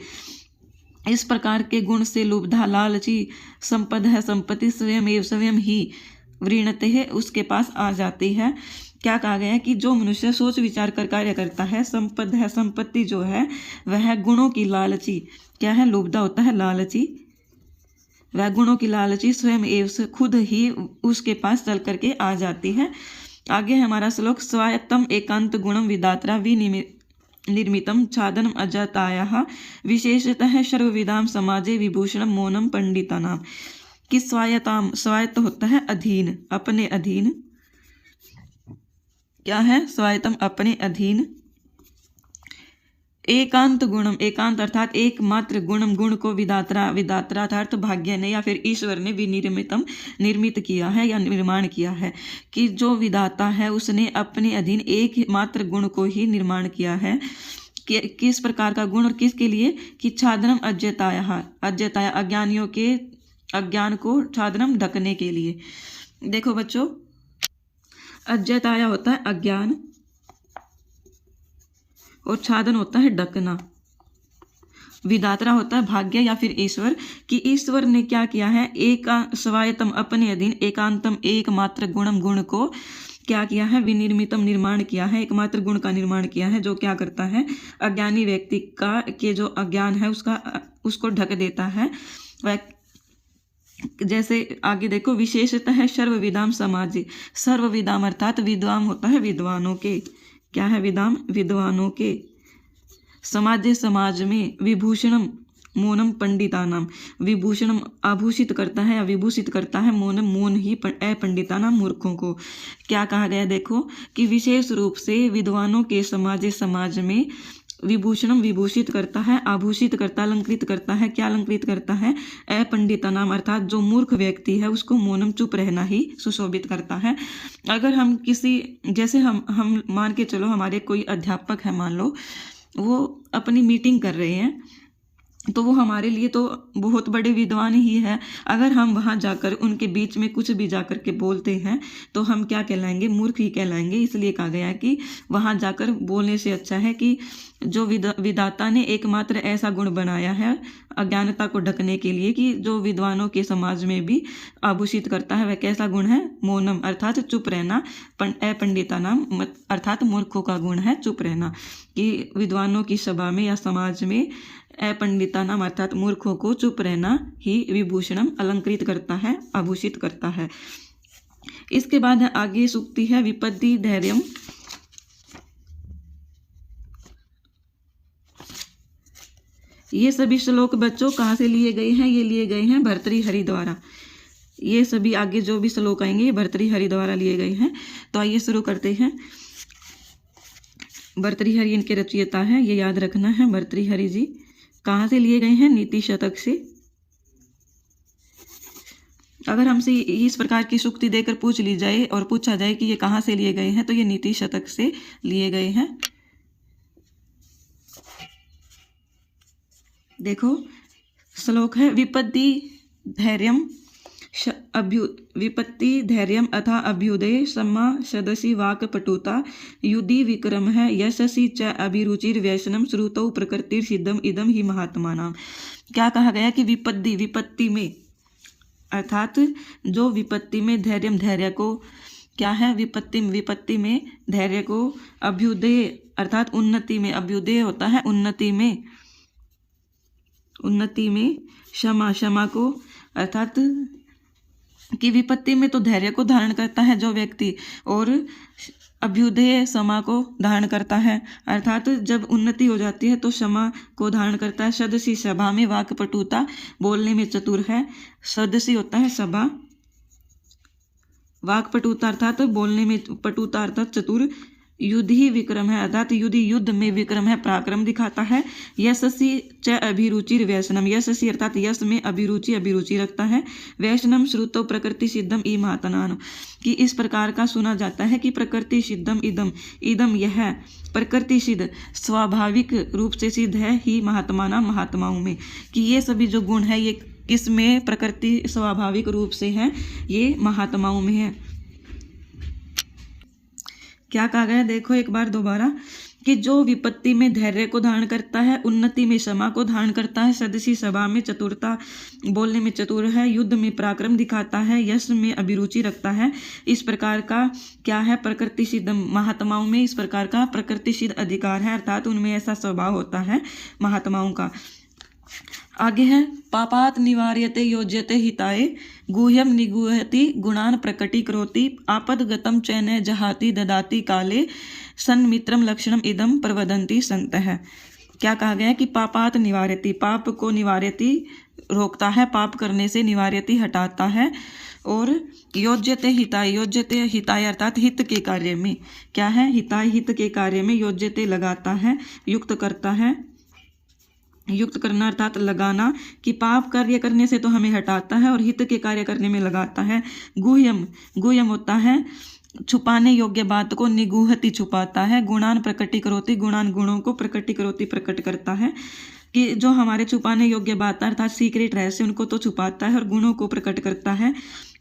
इस प्रकार के गुण से लुब्धा, लालची, संपद है संपत्ति, स्वयं ही व्रीणते है उसके पास आ जाती है। क्या कहा गया है कि जो मनुष्य सोच विचार कर कार्य करता है, संपद है संपत्ति जो है वह गुणों की लालची, क्या है, लुब्धा होता है लालची, वह गुणों की लालची स्वयं एवं खुद ही उसके पास चल करके आ जाती है। आगे हमारा श्लोक, स्वायत्तम एकांत गुणम विदात्रा विनिर्मितम छादनम अजातायाः विशेषतः सर्वविदाम समाजे विभूषणम मौनम पंडितानाम। कि स्वायत्त होता है अधीन, अपने अधीन, क्या है, स्वायत्तम अपने अधीन, एकांत गुणम, एकांत अर्थात एकमात्र गुणम, गुण को विदात्रा अर्थात भाग्य ने या फिर ईश्वर ने विनिर्मितम निर्मित किया है या निर्माण किया है। कि जो विदाता है उसने अपने अधीन एकमात्र गुण को ही निर्माण किया है। किस प्रकार का गुण और किसके लिए? कि छादनम अज्ञताया, अज्ञानियों के अज्ञान को, छादनम ढकने के लिए। देखो बच्चों, अज्ञताया होता है अज्ञान और छादन होता है ढकना, विदात्रा होता है भाग्य या फिर ईश्वर। कि ईश्वर ने क्या किया है, स्वायत्तम अपने अधीन, एकांतम एकमात्र गुणम, गुण को क्या किया है, विनिर्मितम निर्माण किया है, एकमात्र गुण का निर्माण किया है, जो क्या करता है, अज्ञानी व्यक्ति का के जो अज्ञान है उसको ढक देता है। वह जैसे आगे देखो, विशेषतः सर्वविदाम समाजे, सर्वविदाम अर्थात विद्वान होता है विद्वानों के, क्या है, विद्वानों के, समाजे समाज में, विभूषणम मौनम पंडितानाम, विभूषणम आभूषित करता है या विभूषित करता है, मौनम मौन ही पंडितानाम मूर्खों को। क्या कहा गया देखो, कि विशेष रूप से विद्वानों के समाज में विभूषणम विभूषित करता है, आभूषित करता, अलंकृत करता है। क्या अलंकृत करता है? अपंडितानाम अर्थात जो मूर्ख व्यक्ति है उसको मौनम चुप रहना ही सुशोभित करता है। अगर हम किसी जैसे हम मान के चलो हमारे कोई अध्यापक है, मान लो वो अपनी मीटिंग कर रहे हैं, तो वो हमारे लिए तो बहुत बड़े विद्वान ही है। अगर हम वहाँ जाकर उनके बीच में कुछ भी जाकर के बोलते हैं तो हम क्या कहलाएंगे? मूर्ख ही कहलाएंगे। इसलिए कहा गया है कि वहाँ जाकर बोलने से अच्छा है कि जो विधाता ने एकमात्र ऐसा गुण बनाया है अज्ञानता को ढकने के लिए कि जो विद्वानों के समाज में भी आभूषित करता है, वह कैसा गुण है? मौनम अर्थात चुप रहना। अपंडिता नाम अर्थात मूर्खों का गुण है चुप रहना, कि विद्वानों की सभा में या समाज में अपंडिता नाम अर्थात मूर्खों को चुप रहना ही विभूषणम अलंकृत करता है, आभूषित करता है। इसके बाद आगे सूक्ति है विपत्ति धैर्यम। ये सभी श्लोक बच्चों कहाँ से लिए गए हैं? ये लिए गए हैं भर्तृहरि द्वारा। ये सभी आगे जो भी श्लोक आएंगे ये भर्तृहरि द्वारा लिए गए हैं। तो आइए शुरू करते हैं। भर्तृहरि इनके रचयिता है, ये याद रखना है। भर्तृहरि जी कहाँ से लिए गए हैं? नीति शतक से। अगर हमसे इस प्रकार की सूक्ति देकर पूछ ली जाए और पूछा जाए कि ये कहाँ से लिए गए हैं, तो ये नीति शतक से लिए गए हैं। देखो श्लोक है विपत्ति धैर्यम विपत्ति धैर्यम अथा अभ्युदय सम्मा सदसी वाक पटुता युधि विक्रम है यशसी च अभिरुचिर व्यसनम श्रुतौ प्रकृतिर सिद्धम इदम ही महात्मानाम। क्या कहा गया कि विपत्ति में अर्थात जो विपत्ति में धैर्यम धैर्य को क्या है? विपत्ति में धैर्य को, अभ्युदय अर्थात उन्नति में, अभ्युदय होता है उन्नति में क्षमा को अर्थात कि विपत्ति में तो धैर्य को धारण करता है जो व्यक्ति, और अभ्युदय क्षमा को धारण करता है अर्थात जब उन्नति हो जाती है तो क्षमा को धारण करता है। सदसी सभा में वाक पटुता बोलने में चतुर है। सदसी होता है सभा, वाक पटुता अर्थात बोलने में, पटुता अर्थात चतुर। युधि विक्रम है अर्थात युद्ध में विक्रम है, पराक्रम दिखाता है। यशसी च अभिरुचिर व्यसनम, यशसी अर्थात यश में अभिरुचि रखता है। व्यसनम श्रुतो प्रकृति सिद्धम ई महात्मानाम, कि इस प्रकार का सुना जाता है कि प्रकृति सिद्धम इदम यह प्रकृति सिद्ध स्वाभाविक रूप से सिद्ध है ही महात्मानाम महात्माओं में, कि ये सभी जो गुण है ये किसमें? प्रकृति स्वाभाविक रूप से है, ये महात्माओं में है। क्या कहा गया? देखो एक बार दोबारा, कि जो विपत्ति में धैर्य को धारण करता है, उन्नति में क्षमा को धारण करता है, सदसी सभा में चतुरता बोलने में चतुर है, युद्ध में पराक्रम दिखाता है, यश में अभिरुचि रखता है, इस प्रकार का क्या है? प्रकृति सिद्ध महात्माओं में इस प्रकार का प्रकृति सिद्ध अधिकार है, अर्थात उनमें ऐसा स्वभाव होता है महात्माओं का। आगे है पापात निवार्यते योज्यते हिताय गुह्यम निगुह्यति गुणान प्रकटीकरोति आपदगतम चैन जहाति ददाति काले सन्मित्रम लक्षणम इदम प्रवदन्ति संतः। क्या कहा गया कि पापात निवार्यति, पाप को निवार्यति रोकता है, पाप करने से निवार्यति हटाता है। और योज्यते हिताय अर्थात हित के कार्य में, क्या है? हिताय हित के कार्य में, योज्यते लगाता है, युक्त करता है। युक्त करना अर्थात लगाना, कि पाप कार्य करने से तो हमें हटाता है और हित के कार्य करने में लगाता है। गुह्यम होता है छुपाने योग्य बात को, निगूहति छुपाता है। गुणान प्रकटीकरोति, गुणान गुणों को, प्रकटीकरोति प्रकट करता है, कि जो हमारे छुपाने योग्य बात अर्थात सीक्रेट रहस्य उनको तो छुपाता है और गुणों को प्रकट करता है।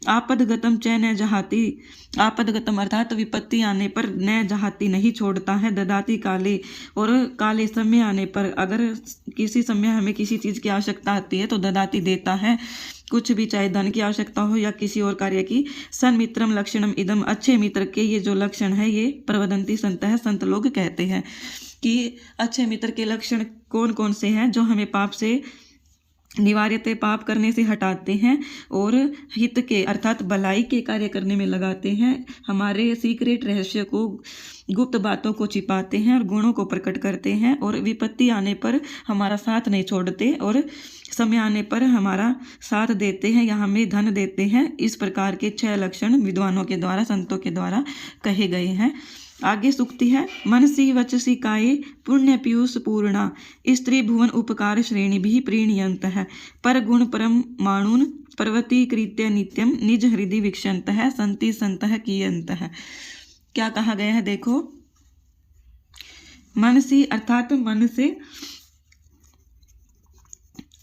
आपदगतम च न जहाती, आपदगतम अर्थात विपत्ति आने पर न जहाती नहीं छोड़ता है। ददाती काले, और काले समय आने पर, अगर किसी समय हमें किसी चीज़ की आवश्यकता आती है तो ददाती देता है, कुछ भी, चाहे धन की आवश्यकता हो या किसी और कार्य की। सन्मित्रम लक्षणम इदम, अच्छे मित्र के ये जो लक्षण है ये प्रवदंती संत है, संत लोग कहते हैं कि अच्छे मित्र के लक्षण कौन कौन से हैं? जो हमें पाप से निवार्यते, पाप करने से हटाते हैं, और हित के अर्थात भलाई के कार्य करने में लगाते हैं, हमारे सीक्रेट रहस्य को, गुप्त बातों को छिपाते हैं और गुणों को प्रकट करते हैं, और विपत्ति आने पर हमारा साथ नहीं छोड़ते और समय आने पर हमारा साथ देते हैं या हमें धन देते हैं। इस प्रकार के 6 लक्षण विद्वानों के द्वारा, संतों के द्वारा कहे गए हैं। आगे सूक्ति है, मनसी वचसी काये पुण्य पीयूष पूर्णा स्त्री भुवन उपकार श्रेणी भी प्रीणयंत है पर गुण परम माणुन पर्वती कृत्य नित्यम निज हृदय विक्षंत है संति संत कियंत है। क्या कहा गया है देखो, मनसी अर्थात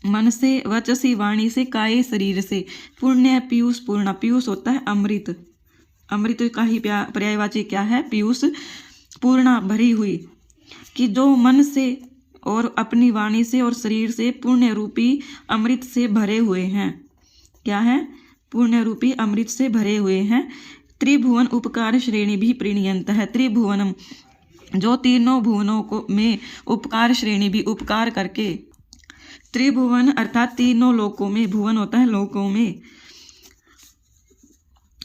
मन से वचसी वाणी से काये शरीर से पुण्य पीयूष पूर्णा, पीयूष होता है अमृत, अमृत का ही पर्यायवाची क्या है पीयूष, पूर्णा भरी हुई, कि जो मन से और अपनी वाणी से और शरीर से पुण्य रूपी अमृत से भरे हुए हैं। क्या है? पुण्य रूपी अमृत से भरे हुए हैं। त्रिभुवन उपकार श्रेणी भी प्रीणयंत है, त्रिभुवनम जो तीनों भुवनों को में उपकार श्रेणी भी उपकार करके, त्रिभुवन अर्थात तीनों लोकों में, भुवन होता है लोकों में,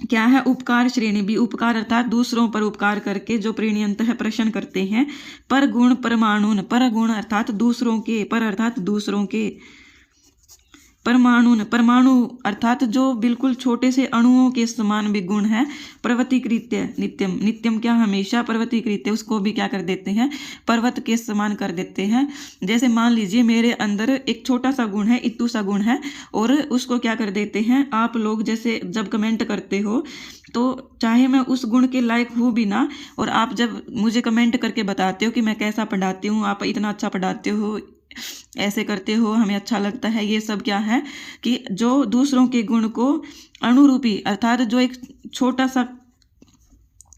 क्या है उपकार श्रेणी भी, उपकार अर्थात दूसरों पर उपकार करके जो प्रीणयंत है प्रसन्न करते हैं। पर गुण परमाणुन, पर गुण अर्थात दूसरों के, पर अर्थात दूसरों के, परमाणुन परमाणु अर्थात जो बिल्कुल छोटे से अणुओं के समान भी गुण है। पर्वतीकृत्य नित्यम, नित्यम क्या हमेशा, पर्वतीकृत्य उसको भी क्या कर देते हैं पर्वत के समान कर देते हैं। जैसे मान लीजिए मेरे अंदर एक छोटा सा गुण है, इत्तू सा गुण है, और उसको क्या कर देते हैं आप लोग, जैसे जब कमेंट करते हो तो चाहे मैं उस गुण के लायक हूँ भी ना, और आप जब मुझे कमेंट करके बताते हो कि मैं कैसा पढ़ाती हूँ, आप इतना अच्छा पढ़ाते हो, ऐसे करते हो, हमें अच्छा लगता है, ये सब क्या है कि जो दूसरों के गुण को अणुरूपी अर्थात जो एक छोटा सा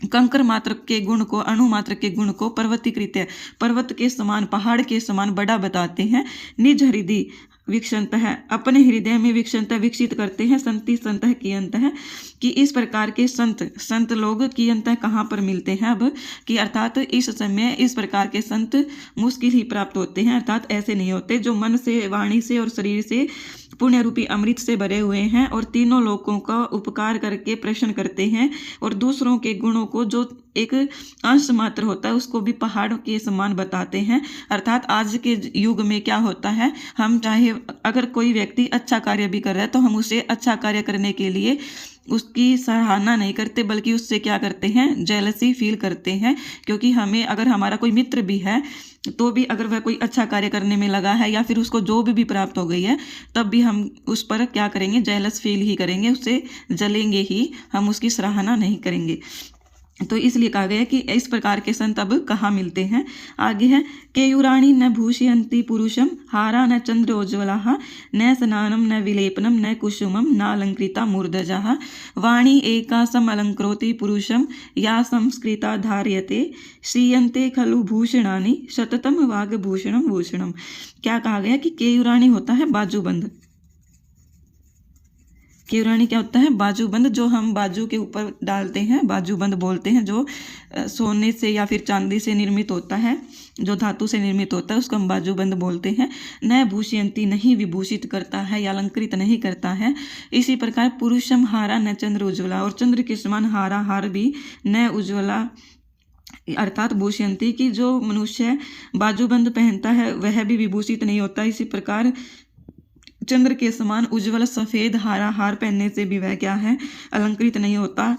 कंकर मात्र के गुण को, अणु मात्र के गुण को पर्वतीकृत्य पर्वत के समान, पहाड़ के समान बड़ा बताते हैं। निज हृदय विक्षंत है, अपने हृदय में विक्षंत विकसित करते हैं। संति संत कियंत है, कि इस प्रकार के संत लोग कियंत कहाँ पर मिलते हैं अब, कि अर्थात इस समय इस प्रकार के संत मुश्किल ही प्राप्त होते हैं, अर्थात ऐसे नहीं होते जो मन से, वाणी से और शरीर से पुण्य रूपी अमृत से भरे हुए हैं और तीनों लोगों का उपकार करके प्रसन्न करते हैं, और दूसरों के गुणों को जो एक अंश मात्र होता है उसको भी पहाड़ के समान बताते हैं। अर्थात आज के युग में क्या होता है, हम चाहे अगर कोई व्यक्ति अच्छा कार्य भी कर रहा है तो हम उसे अच्छा कार्य करने के लिए उसकी सराहना नहीं करते, बल्कि उससे क्या करते हैं जेलसी फील करते हैं। क्योंकि हमें अगर हमारा कोई मित्र भी है तो भी अगर वह कोई अच्छा कार्य करने में लगा है या फिर उसको जॉब भी प्राप्त हो गई है, तब भी हम उस पर क्या करेंगे, जेलस फील ही करेंगे, उससे जलेंगे ही, हम उसकी सराहना नहीं करेंगे। तो इसलिए कहा गया कि इस प्रकार के संत अब कहाँ मिलते हैं। आगे है, केयूराणी न भूषयन्ति पुरुषम हारा न चंद्रोज्ज्वला न स्नानम न विलेपनम न कुसुमम न अलंकृता मूर्धजा वाणी एका समलंकृति पुरुषम या संस्कृता धार्यते श्रीयन्ते खलु भूषणानि सततम वाग्भूषणम भूषणम। क्या कहा गया कि केयूराणी होता है बाजूबंद। केयूरानी क्या होता है, बाजूबंद, जो हम बाजू के ऊपर डालते हैं, बाजूबंद बोलते हैं, जो सोने से या फिर चांदी से निर्मित होता है, जो धातु से निर्मित होता है, उसको हम बाजूबंद बोलते हैं। न भूषयंती, नहीं विभूषित करता है या अलंकृत नहीं करता है। इसी प्रकार पुरुषम हारा न चंद्र उज्ज्वला, और चंद्र के समान हारा, हार भी न उज्ज्वला अर्थात भूषयंती, की जो मनुष्य बाजूबंद पहनता है वह भी विभूषित नहीं होता। इसी प्रकार चंद्र के समान उज्ज्वल सफेद हारा हार पहनने से भी वह क्या है, अलंकृत नहीं होता।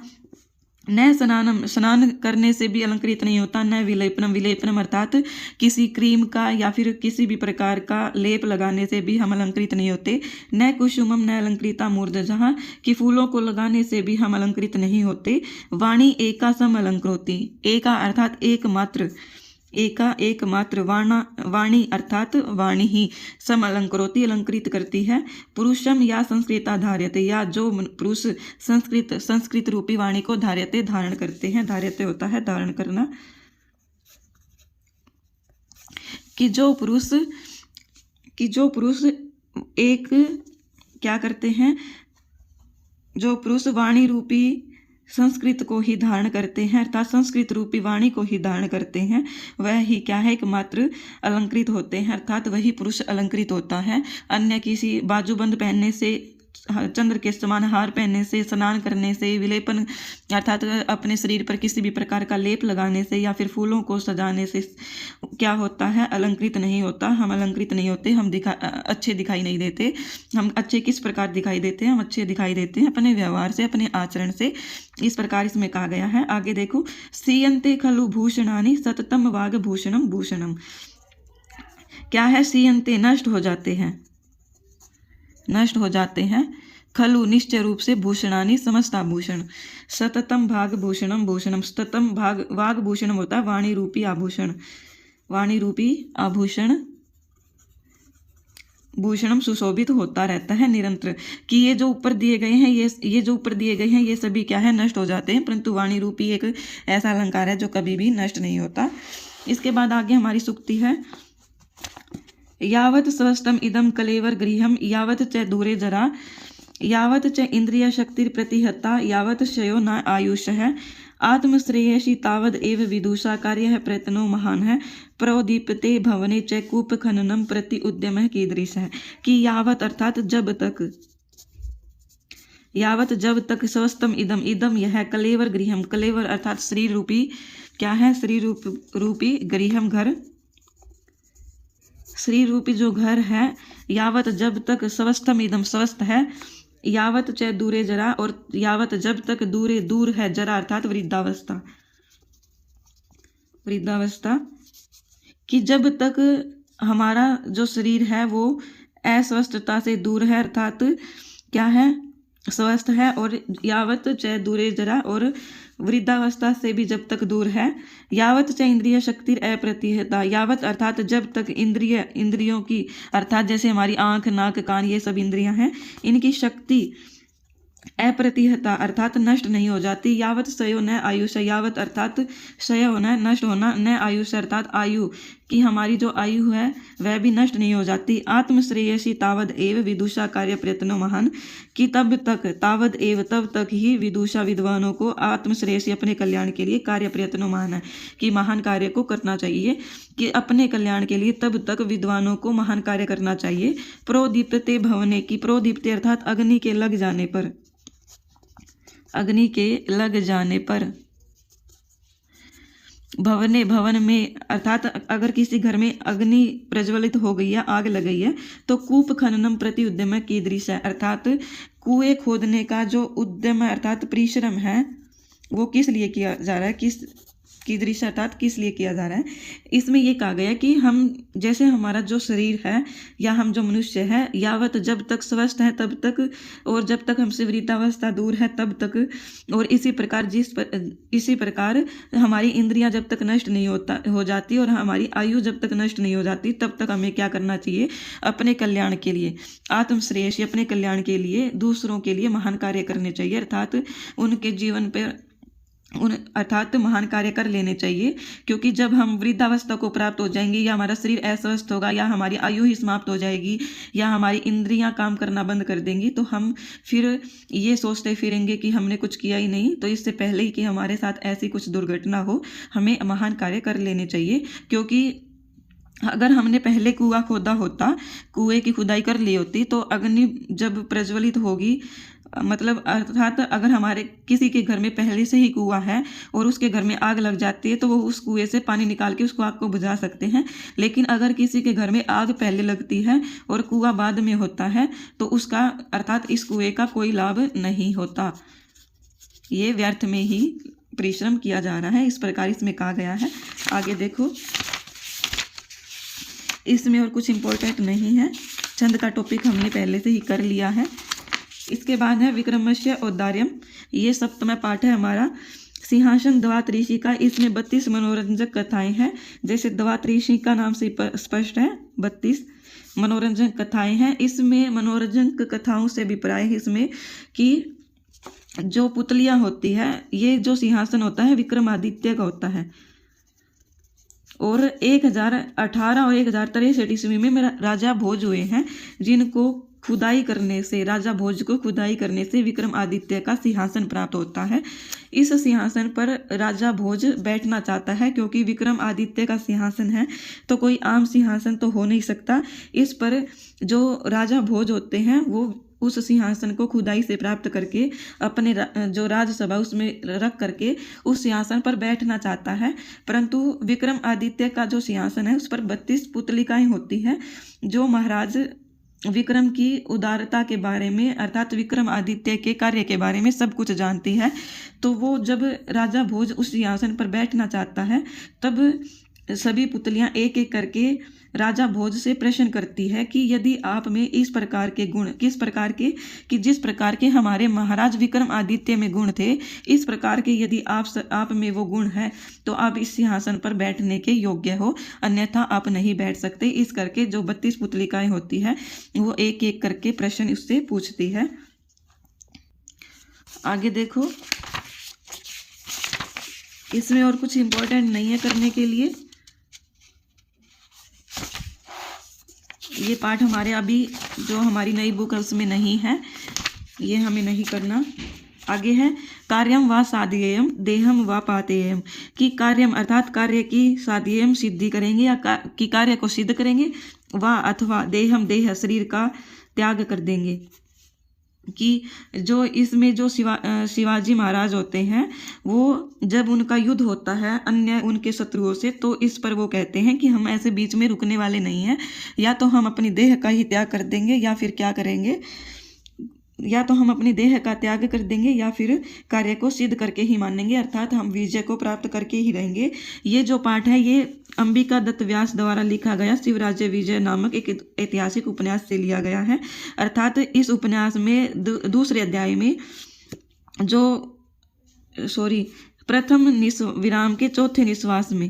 न स्नानम, स्नान करने से भी अलंकृत नहीं होता। न विलेपनम, विलेपनम अर्थात किसी क्रीम का या फिर किसी भी प्रकार का लेप लगाने से भी हम अलंकृत नहीं होते। न कुसुमम न अलंकृता मूर्धजा, कि फूलों को लगाने से भी हम अलंकृत नहीं होते। वाणी एका सम अलंकृति, एका अर्थात एकमात्र, एका एकमात्र, वाणी अर्थात वाणी ही सम अलंकृति अलंकृत करती है। पुरुषम या संस्कृता धार्यते, या जो पुरुष संस्कृत रूपी वाणी को धार्यते धारण करते हैं, धार्यते होता है धारण करना, कि जो पुरुष एक क्या करते हैं, जो पुरुष वाणी रूपी संस्कृत को ही धारण करते हैं, अर्थात संस्कृत रूपी वाणी को ही धारण करते हैं, वह ही क्या है, एकमात्र अलंकृत होते हैं, अर्थात वही पुरुष अलंकृत होता है। अन्य किसी बाजूबंद पहनने से चंद्र के समान हार पहनने से, स्नान करने से, विलेपन अर्थात अपने शरीर पर किसी भी प्रकार का लेप लगाने से या फिर फूलों को सजाने से क्या होता है, अलंकृत नहीं होता। हम अलंकृत नहीं होते, हम अच्छे दिखाई नहीं देते। हम अच्छे किस प्रकार दिखाई देते हैं? हम अच्छे दिखाई देते हैं अपने व्यवहार से, अपने आचरण से। इस प्रकार इसमें कहा गया है। आगे देखो, सीयन्ते खलु भूषणानि सततम वाग भूषणम भूषणम। क्या है? सीयन्ते नष्ट हो जाते हैं, नष्ट हो जाते हैं। खलु निश्चय रूप से, भूषणानि समस्त आभूषण, सततम भाग भूषणम भूषणम। सततम भाग वाग भूषणम होता है वाणी रूपी आभूषण, वाणी रूपी आभूषण। भूषणम सुशोभित होता रहता है निरंतर। कि ये जो ऊपर दिए गए हैं, ये जो ऊपर दिए गए हैं, ये सभी क्या है? नष्ट हो जाते हैं, परंतु वाणी रूपी एक ऐसा अलंकार है जो कभी भी नष्ट नहीं होता। इसके बाद आगे हमारी सूक्ति है, यावत स्वस्तम इदम कलेवर गृहम यावत च दूरे जरा यावत च इंद्रिय शक्तिर प्रतिहता यावत शयो न आयुष है आत्मश्रेयसी तावद एव विदुषा कार्य प्रयत्नो महान है प्रोदीपते भवने च कूप खननम प्रति उद्यम कीदृश है। कि यावत अर्थात जब तक, यावत जब तक, स्वस्तम इदम, इदम यह, कलेवर गृहम, कलेवर अर्थात शरीर रूपी क्या है? शरीर रूपी गृहम घर, शरीर रूपी जो घर है। यावत जब तक, स्वस्थम इदम स्वस्थ है, यावत च दूरे जरा, और यावत जब तक, दूरे दूर है, जरा अर्थात वृद्धावस्था, वृद्धावस्था। कि जब तक हमारा जो शरीर है वो अस्वस्थता से दूर है, अर्थात क्या है? स्वस्थ है। और यावत च दूरे जरा, और वृद्धावस्था से भी जब तक दूर है। यावत च इंद्रिय शक्ति अप्रतिहता, यावत अर्थात जब तक इंद्रियों की, अर्थात जैसे हमारी आंख, नाक, कान, ये सब इंद्रियां हैं, इनकी शक्ति अप्रतिहता अर्थात नष्ट नहीं हो जाती। यावत शयो न आयुष, यावत अर्थात क्षय होना, नष्ट होना, न आयुष अर्थात आयु, कि हमारी जो आयु है वह भी नष्ट नहीं हो जाती। आत्मश्रेयसी तावद एव विदुषा कार्य प्रयत्नो महान, कि तब तक, तावद एव तब तक ही, विदुषा विद्वानों को, आत्मश्रेयसी अपने कल्याण के लिए, कार्य प्रयत्नो महान है कि महान कार्य को करना चाहिए, कि अपने कल्याण के लिए तब तक विद्वानों को महान कार्य करना चाहिए। प्रोदीप्ते भवने की, प्रोदीप्ते अर्थात अग्नि के लग जाने पर, अग्नि के लग जाने पर। भवने, भवन में अर्थात अगर किसी घर में अग्नि प्रज्वलित हो गई है, आग लग गई है, तो कूप खननम प्रति उद्यम कीदृश है, अर्थात कुएं खोदने का जो उद्यम अर्थात परिश्रम है वो किस लिए किया जा रहा है, कीदृश अर्थात किस लिए किया जा रहा है। इसमें ये कहा गया कि हम, जैसे हमारा जो शरीर है या हम जो मनुष्य है, यावत जब तक स्वस्थ है तब तक, और जब तक हमसे वृद्धावस्था दूर है तब तक, और इसी प्रकार हमारी इंद्रियां जब तक नष्ट नहीं हो जाती और हमारी आयु जब तक नष्ट नहीं हो जाती, तब तक हमें क्या करना चाहिए? अपने कल्याण के लिए, आत्मश्रेयसी, अपने कल्याण के लिए, दूसरों के लिए महान कार्य करने चाहिए, अर्थात उनके जीवन पर अर्थात महान कार्य कर लेने चाहिए। क्योंकि जब हम वृद्धावस्था को प्राप्त हो जाएंगे, या हमारा शरीर अस्वस्थ होगा, या हमारी आयु ही समाप्त हो जाएगी, या हमारी इंद्रियां काम करना बंद कर देंगी, तो हम फिर ये सोचते फिरेंगे कि हमने कुछ किया ही नहीं। तो इससे पहले ही कि हमारे साथ ऐसी कुछ दुर्घटना हो, हमें महान कार्य कर लेने चाहिए। क्योंकि अगर हमने पहले कुआं खोदा होता, कुएं की खुदाई कर ली होती, तो अग्नि जब प्रज्वलित होगी, मतलब अर्थात अगर हमारे किसी के घर में पहले से ही कुआं है और उसके घर में आग लग जाती है, तो वो उस कुएं से पानी निकाल के उसको आग को बुझा सकते हैं। लेकिन अगर किसी के घर में आग पहले लगती है और कुआं बाद में होता है, तो उसका अर्थात इस कुएं का कोई लाभ नहीं होता, ये व्यर्थ में ही परिश्रम किया जा रहा है। इस प्रकार इसमें कहा गया है। आगे देखो, इसमें और कुछ इम्पोर्टेंट नहीं है, छंद का टॉपिक हमने पहले से ही कर लिया है। इसके बाद है विक्रमस्य औदार्यम, ये सप्तम पाठ है हमारा। सिंहासन द्वात्रिशी का, इसमें 32 मनोरंजक कथाएं हैं। जैसे द्वात्रिशी का नाम से स्पष्ट है, 32 मनोरंजक कथाएं हैं। इसमें मनोरंजक कथाओं से अभिप्राय है इसमें कि जो पुतलियां होती है, ये जो सिंहासन होता है विक्रमादित्य का होता है, और 1018 और 1063 ईस्वी में राजा भोज हुए हैं, जिनको खुदाई करने से, राजा भोज को खुदाई करने से विक्रमादित्य का सिंहासन प्राप्त होता है। इस सिंहासन पर राजा भोज बैठना चाहता है, क्योंकि विक्रमादित्य का सिंहासन है तो कोई आम सिंहासन तो हो नहीं सकता। इस पर जो राजा भोज होते हैं वो उस सिंहासन को खुदाई से प्राप्त करके अपने जो राजसभा उसमें रख करके उस सिंहासन पर बैठना चाहता है। परंतु विक्रमादित्य का जो सिंहासन है उस पर 32 पुतलिकाएं होती हैं जो महाराज विक्रम की उदारता के बारे में अर्थात विक्रमादित्य के कार्य के बारे में सब कुछ जानती है। तो वो जब राजा भोज उस सिंहासन पर बैठना चाहता है तब सभी पुतलियां एक एक करके राजा भोज से प्रश्न करती है कि यदि आप में इस प्रकार के गुण किस प्रकार के कि जिस प्रकार के हमारे महाराज विक्रमादित्य में गुण थे इस प्रकार के यदि आप में वो गुण है तो आप इस सिंहासन पर बैठने के योग्य हो, अन्यथा आप नहीं बैठ सकते। इस करके जो 32 पुतलिकाएं होती है वो एक एक करके प्रश्न उससे पूछती है। आगे देखो, इसमें और कुछ इम्पोर्टेंट नहीं है करने के लिए। ये पाठ हमारे अभी जो हमारी नई बुक है उसमें नहीं है, ये हमें नहीं करना। आगे है कार्यम व साध्ययम देहम व पातेयम, कि कार्यम अर्थात कार्य की साध्ययम सिद्धि करेंगे या कि कार्य को सिद्ध करेंगे, व अथवा देहम देह शरीर का त्याग कर देंगे। कि जो इसमें जो शिवाजी महाराज होते हैं वो जब उनका युद्ध होता है अन्य उनके शत्रुओं से तो इस पर वो कहते हैं कि हम ऐसे बीच में रुकने वाले नहीं हैं, या तो हम अपनी देह का ही त्याग कर देंगे या फिर क्या करेंगे, या तो हम अपनी देह का त्याग कर देंगे या फिर कार्य को सिद्ध करके ही मानेंगे, अर्थात हम विजय को प्राप्त करके ही रहेंगे। ये जो पाठ है ये अंबिका दत्त व्यास द्वारा लिखा गया शिवराज्य विजय नामक एक ऐतिहासिक उपन्यास से लिया गया है। अर्थात इस उपन्यास में दूसरे अध्याय में प्रथम विराम के चौथे निश्वास में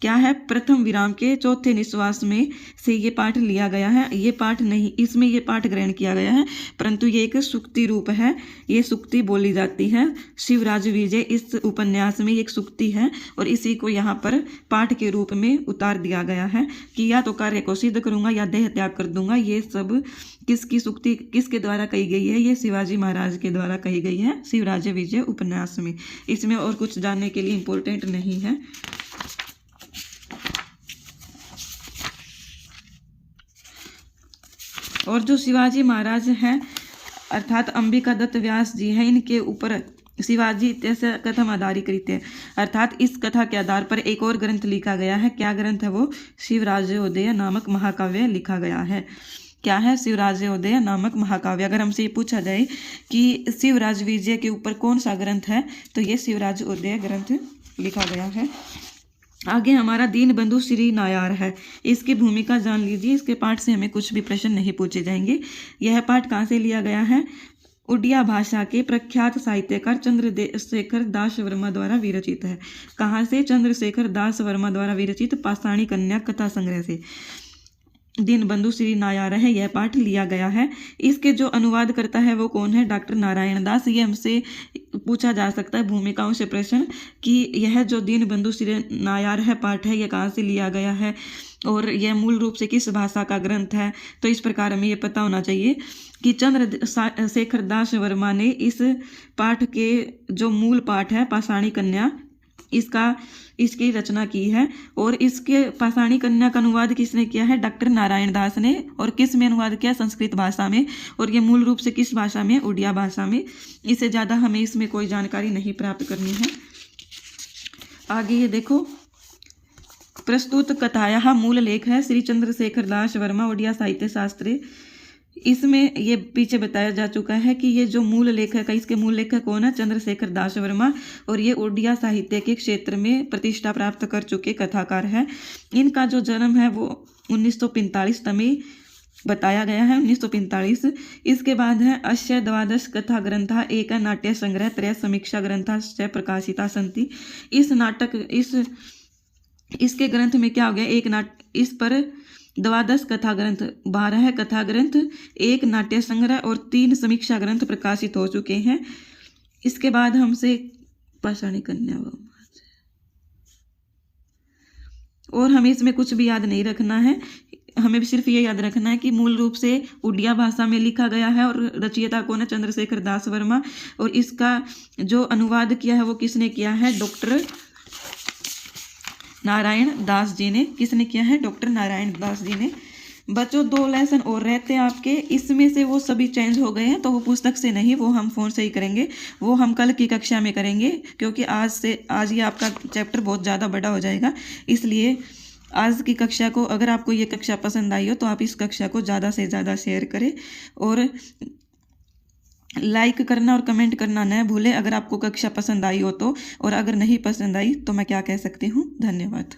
क्या है, प्रथम विराम के चौथे निश्वास में से ये पाठ लिया गया है। ये पाठ नहीं, इसमें ये पाठ ग्रहण किया गया है, परंतु ये एक सुक्ति रूप है, ये सुक्ति बोली जाती है। शिवराज विजय इस उपन्यास में एक सुक्ति है और इसी को यहाँ पर पाठ के रूप में उतार दिया गया है कि या तो कार्य को सिद्ध करूँगा या देह त्याग कर दूंगा। ये सब किसकी सुक्ति किसके द्वारा कही गई है, ये शिवाजी महाराज के द्वारा कही गई है शिवराज्य विजय उपन्यास में। इसमें और कुछ जानने के लिए इम्पोर्टेंट नहीं है। और जो शिवाजी महाराज हैं अर्थात अंबिका दत्त व्यास जी हैं, इनके ऊपर शिवाजी इतिहास कथम आधारित है, अर्थात इस कथा के आधार पर एक और ग्रंथ लिखा गया है। क्या ग्रंथ है वो? शिवराज्योदय नामक महाकाव्य लिखा गया है। क्या है? शिवराज्योदय नामक महाकाव्य। अगर हमसे ये पूछा जाए कि शिवराज विजय के ऊपर कौन सा ग्रंथ है तो ये शिवराज्योदय ग्रंथ लिखा गया है। आगे हमारा दीनबंधु श्री नायार है, इसकी भूमिका जान लीजिए। इसके पाठ से हमें कुछ भी प्रश्न नहीं पूछे जाएंगे। यह पाठ कहाँ से लिया गया है? उड़िया भाषा के प्रख्यात साहित्यकार चंद्रशेखर दास वर्मा द्वारा विरचित है। कहाँ से? चंद्रशेखर दास वर्मा द्वारा विरचित पाषाणी कन्या कथा संग्रह से दीनबंधु श्री नायार है यह पाठ लिया गया है। इसके जो अनुवाद करता है वो कौन है? डॉक्टर नारायण दास। ये हमसे पूछा जा सकता है भूमिकाओं से प्रश्न कि यह जो दीनबंधु श्री नायार है पाठ है यह कहाँ से लिया गया है और यह मूल रूप से किस भाषा का ग्रंथ है। तो इस प्रकार हमें ये पता होना चाहिए कि चंद्रशेखर दास वर्मा ने इस पाठ के जो मूल पाठ है पाषाणी कन्या इसकी रचना की है। और इसके पाषाणी कन्या का अनुवाद किसने किया है? डॉक्टर नारायण दास ने। और किस में अनुवाद किया? संस्कृत भाषा में। और ये मूल रूप से किस भाषा में? उड़िया भाषा में। इससे ज़्यादा हमें इसमें कोई जानकारी नहीं प्राप्त करनी है। आगे ये देखो, प्रस्तुत कथाया मूल लेख है श्री चंद्रशेखर दास वर्मा उड़िया साहित्य शास्त्री। इसमें ये पीछे बताया जा चुका है कि ये जो मूल लेखक है इसके मूल लेखक कौन है? चंद्रशेखर दास वर्मा। और ये उड़िया साहित्य के क्षेत्र में प्रतिष्ठा प्राप्त कर चुके कथाकार हैं। इनका जो जन्म है वो 1945 में बताया गया है, 1945। इसके बाद है अस्य द्वादश कथा ग्रंथा एक नाट्य संग्रह त्रय समीक्षा ग्रंथा प्रकाशिता सन्ति। इसके ग्रंथ में क्या हो गया? इस पर द्वादश कथा ग्रंथ, 12 कथा ग्रंथ, 1 नाट्य संग्रह और 3 समीक्षा ग्रंथ प्रकाशित हो चुके हैं। इसके बाद हमसे पाषाणी कन्या और हमें इसमें कुछ भी याद नहीं रखना है। हमें सिर्फ ये याद रखना है कि मूल रूप से उड़िया भाषा में लिखा गया है और रचयिता कौन है? चंद्रशेखर दास वर्मा। और इसका जो अनुवाद किया है वो किसने किया है? डॉक्टर नारायण दास जी ने। किसने किया है? डॉक्टर नारायण दास जी ने। बच्चों 2 लेसन और रहते हैं आपके, इसमें से वो सभी चेंज हो गए हैं, तो वो पुस्तक से नहीं, वो हम फ़ोन से ही करेंगे। वो हम कल की कक्षा में करेंगे, क्योंकि आज ये आपका चैप्टर बहुत ज़्यादा बड़ा हो जाएगा। इसलिए आज की कक्षा को, अगर आपको ये कक्षा पसंद आई हो तो आप इस कक्षा को ज़्यादा से ज़्यादा शेयर करें और लाइक करना और कमेंट करना न भूलें अगर आपको कक्षा पसंद आई हो तो। और अगर नहीं पसंद आई तो मैं क्या कह सकती हूँ। धन्यवाद।